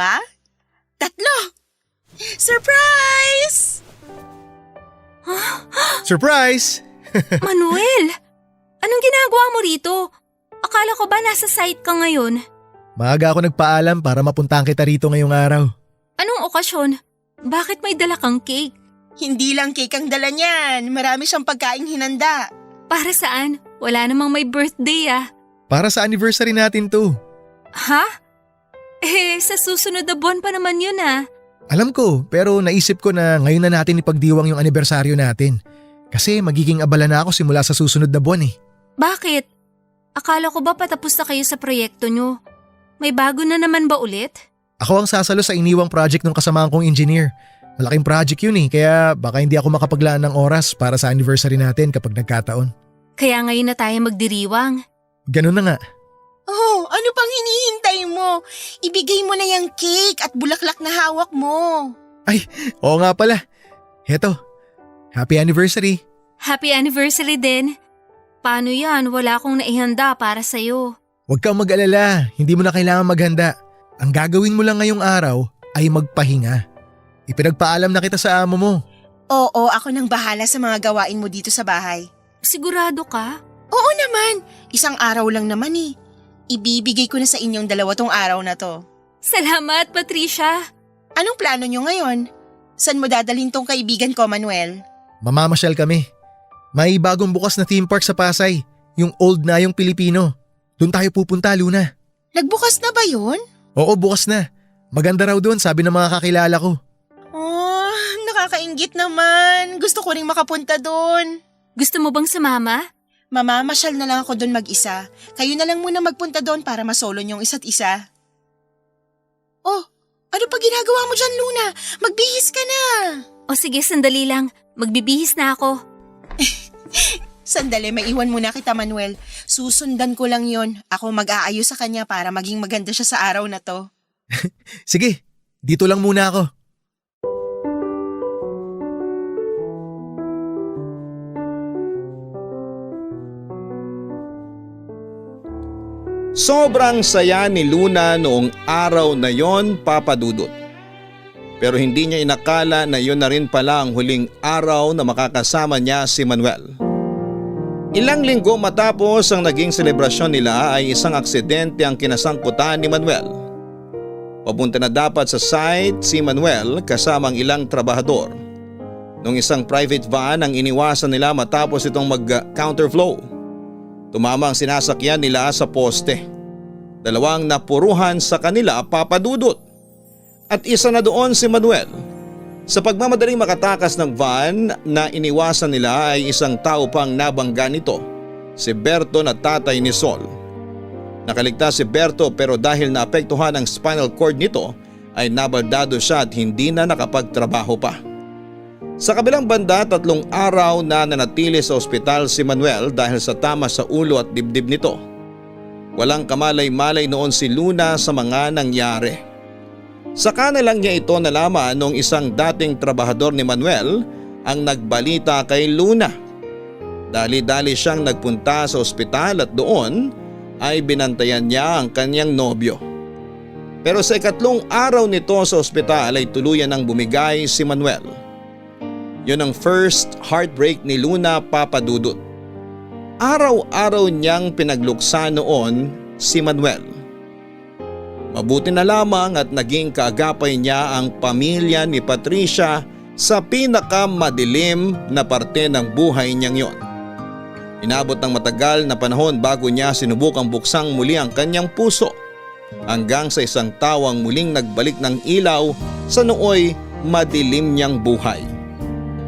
Surprise! Surprise! Manuel! Anong ginagawa mo rito? Akala ko ba nasa site ka ngayon? Maaga ako nagpaalam para mapuntahan kita rito ngayong araw. Anong okasyon? Bakit may dala kang cake? Hindi lang cake ang dala niyan. Marami siyang pagkaing hinanda. Para saan? Wala namang may birthday ah. Para sa anniversary natin to. Ha? Sa susunod na buwan pa naman yun ah. Alam ko, pero naisip ko na ngayon na natin ipagdiwang yung anibersaryo natin. Kasi magiging abala na ako simula sa susunod na buwan eh. Bakit? Akala ko ba patapos na kayo sa proyekto nyo? May bago na naman ba ulit? Ako ang sasalo sa iniwang project ng kasamahan kong engineer. Malaking project yun eh, kaya baka hindi ako makapaglaan ng oras para sa anniversary natin kapag nagkataon. Kaya ngayon na tayo magdiriwang. Ganun na nga. Oh, ano pang hinihintay mo? Ibigay mo na yung cake at bulaklak na hawak mo. Oo nga pala. Heto, happy anniversary. Happy anniversary din. Paano yan? Wala akong naihanda para sa'yo. Huwag kang mag-alala, hindi mo na kailangan maghanda. Ang gagawin mo lang ngayong araw ay magpahinga. Ipinagpaalam na kita sa amo mo. Oo, ako nang bahala sa mga gawain mo dito sa bahay. Sigurado ka? Oo naman, isang araw lang naman eh. Ibibigay ko na sa inyong dalawa tong araw na to. Salamat, Patricia. Anong plano nyo ngayon? Saan mo dadalhin tong kaibigan ko, Manuel? Mamamasyal kami. May bagong bukas na theme park sa Pasay, yung Old na yung Pilipino. Doon tayo pupunta, Luna. Nagbukas na ba yun? Oo, bukas na. Maganda raw doon, sabi ng mga kakilala ko. Oh, nakakainggit naman. Gusto ko ring makapunta doon. Gusto mo bang sumama? Mamamasyal na lang ako doon mag-isa. Kayo na lang muna magpunta doon para masolo niyong isa't isa. Oh, ano pa ginagawa mo dyan, Luna? Magbihis ka na. O sige, sandali lang. Magbibihis na ako. Sandali, maiwan muna kita, Manuel. Susundan ko lang yon. Ako mag-aayos sa kanya para maging maganda siya sa araw na to. Sige, dito lang muna ako. Sobrang saya ni Luna noong araw na yon, Papa Dudut. Pero hindi niya inakala na yun na rin pala ang huling araw na makakasama niya si Manuel. Ilang linggo matapos ang naging selebrasyon nila ay isang aksidente ang kinasangkutan ni Manuel. Papunta na dapat sa site si Manuel kasama ang ilang trabahador. Nung isang private van ang iniwasan nila matapos itong mag-counterflow. Tumama ang sinasakyan nila sa poste. Dalawang napuruhan sa kanila, Papa Dudut. At isa na doon si Manuel. Sa pagmamadaling makatakas ng van na iniwasan nila ay isang tao pang nabangga nito, si Berto na tatay ni Sol. Nakaligtas si Berto pero dahil naapektuhan ang spinal cord nito ay nabaldado siya at hindi na nakapagtrabaho pa. Sa kabilang banda, 3 araw na nanatili sa ospital si Manuel dahil sa tama sa ulo at dibdib nito. Walang kamalay-malay noon si Luna sa mga nangyari. Saka na lang niya ito nalaman nung isang dating trabahador ni Manuel ang nagbalita kay Luna. Dali-dali siyang nagpunta sa ospital at doon ay binantayan niya ang kanyang nobyo. Pero sa 4 araw nito sa ospital ay tuluyan ng bumigay si Manuel. Yun ang first heartbreak ni Luna, Papa Dudut. Araw-araw niyang pinagluksa noon si Manuel. Mabuti na lamang at naging kaagapay niya ang pamilya ni Patricia sa pinakamadilim na parte ng buhay niyang yon. Inabot ng matagal na panahon bago niya sinubukang buksang muli ang kanyang puso hanggang sa isang tawang muling nagbalik ng ilaw sa nooy madilim niyang buhay.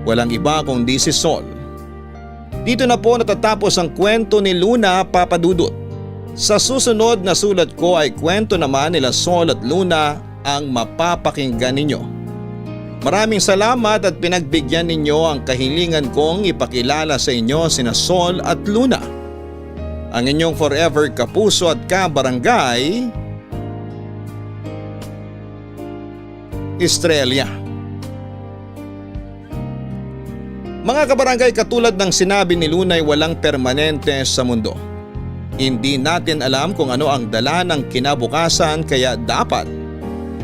Walang iba kundi si Sol. Dito na po natatapos ang kwento ni Luna, Papa Dudut. Sa susunod na sulat ko ay kwento naman nila Sol at Luna ang mapapakinggan ninyo. Maraming salamat at pinagbigyan ninyo ang kahilingan kong ipakilala sa inyo sina Sol at Luna. Ang inyong forever kapuso at kabarangay, Estrella. Mga kabarangay, katulad ng sinabi ni Luna ay walang permanente sa mundo. Hindi natin alam kung ano ang dala ng kinabukasan kaya dapat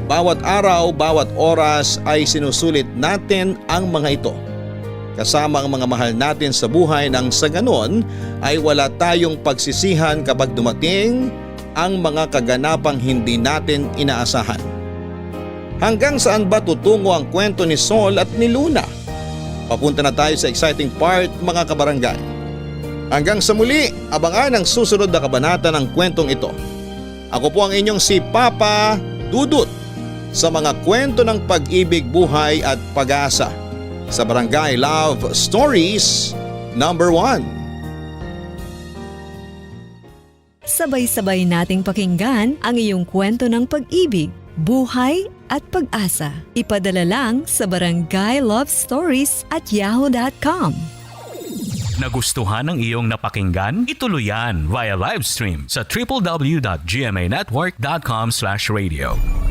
bawat araw, bawat oras ay sinusulit natin ang mga ito. Kasama ang mga mahal natin sa buhay nang sa ganon ay wala tayong pagsisihan kapag dumating ang mga kaganapang hindi natin inaasahan. Hanggang saan ba tutungo ang kwento ni Sol at ni Luna? Papunta na tayo sa exciting part, mga kabarangay. Hanggang sa muli, abangan ang susunod na kabanata ng kwentong ito. Ako po ang inyong si Papa Dudut sa mga kwento ng pag-ibig, buhay at pag-asa sa Barangay Love Stories #1. Sabay-sabay nating pakinggan ang iyong kwento ng pag-ibig, buhay at pag-asa. Ipadala lang sa barangaylovestories@yahoo.com. Nagustuhan ng iyong napakinggan? Ituloy yan via live stream sa www.gmanetwork.com/radio.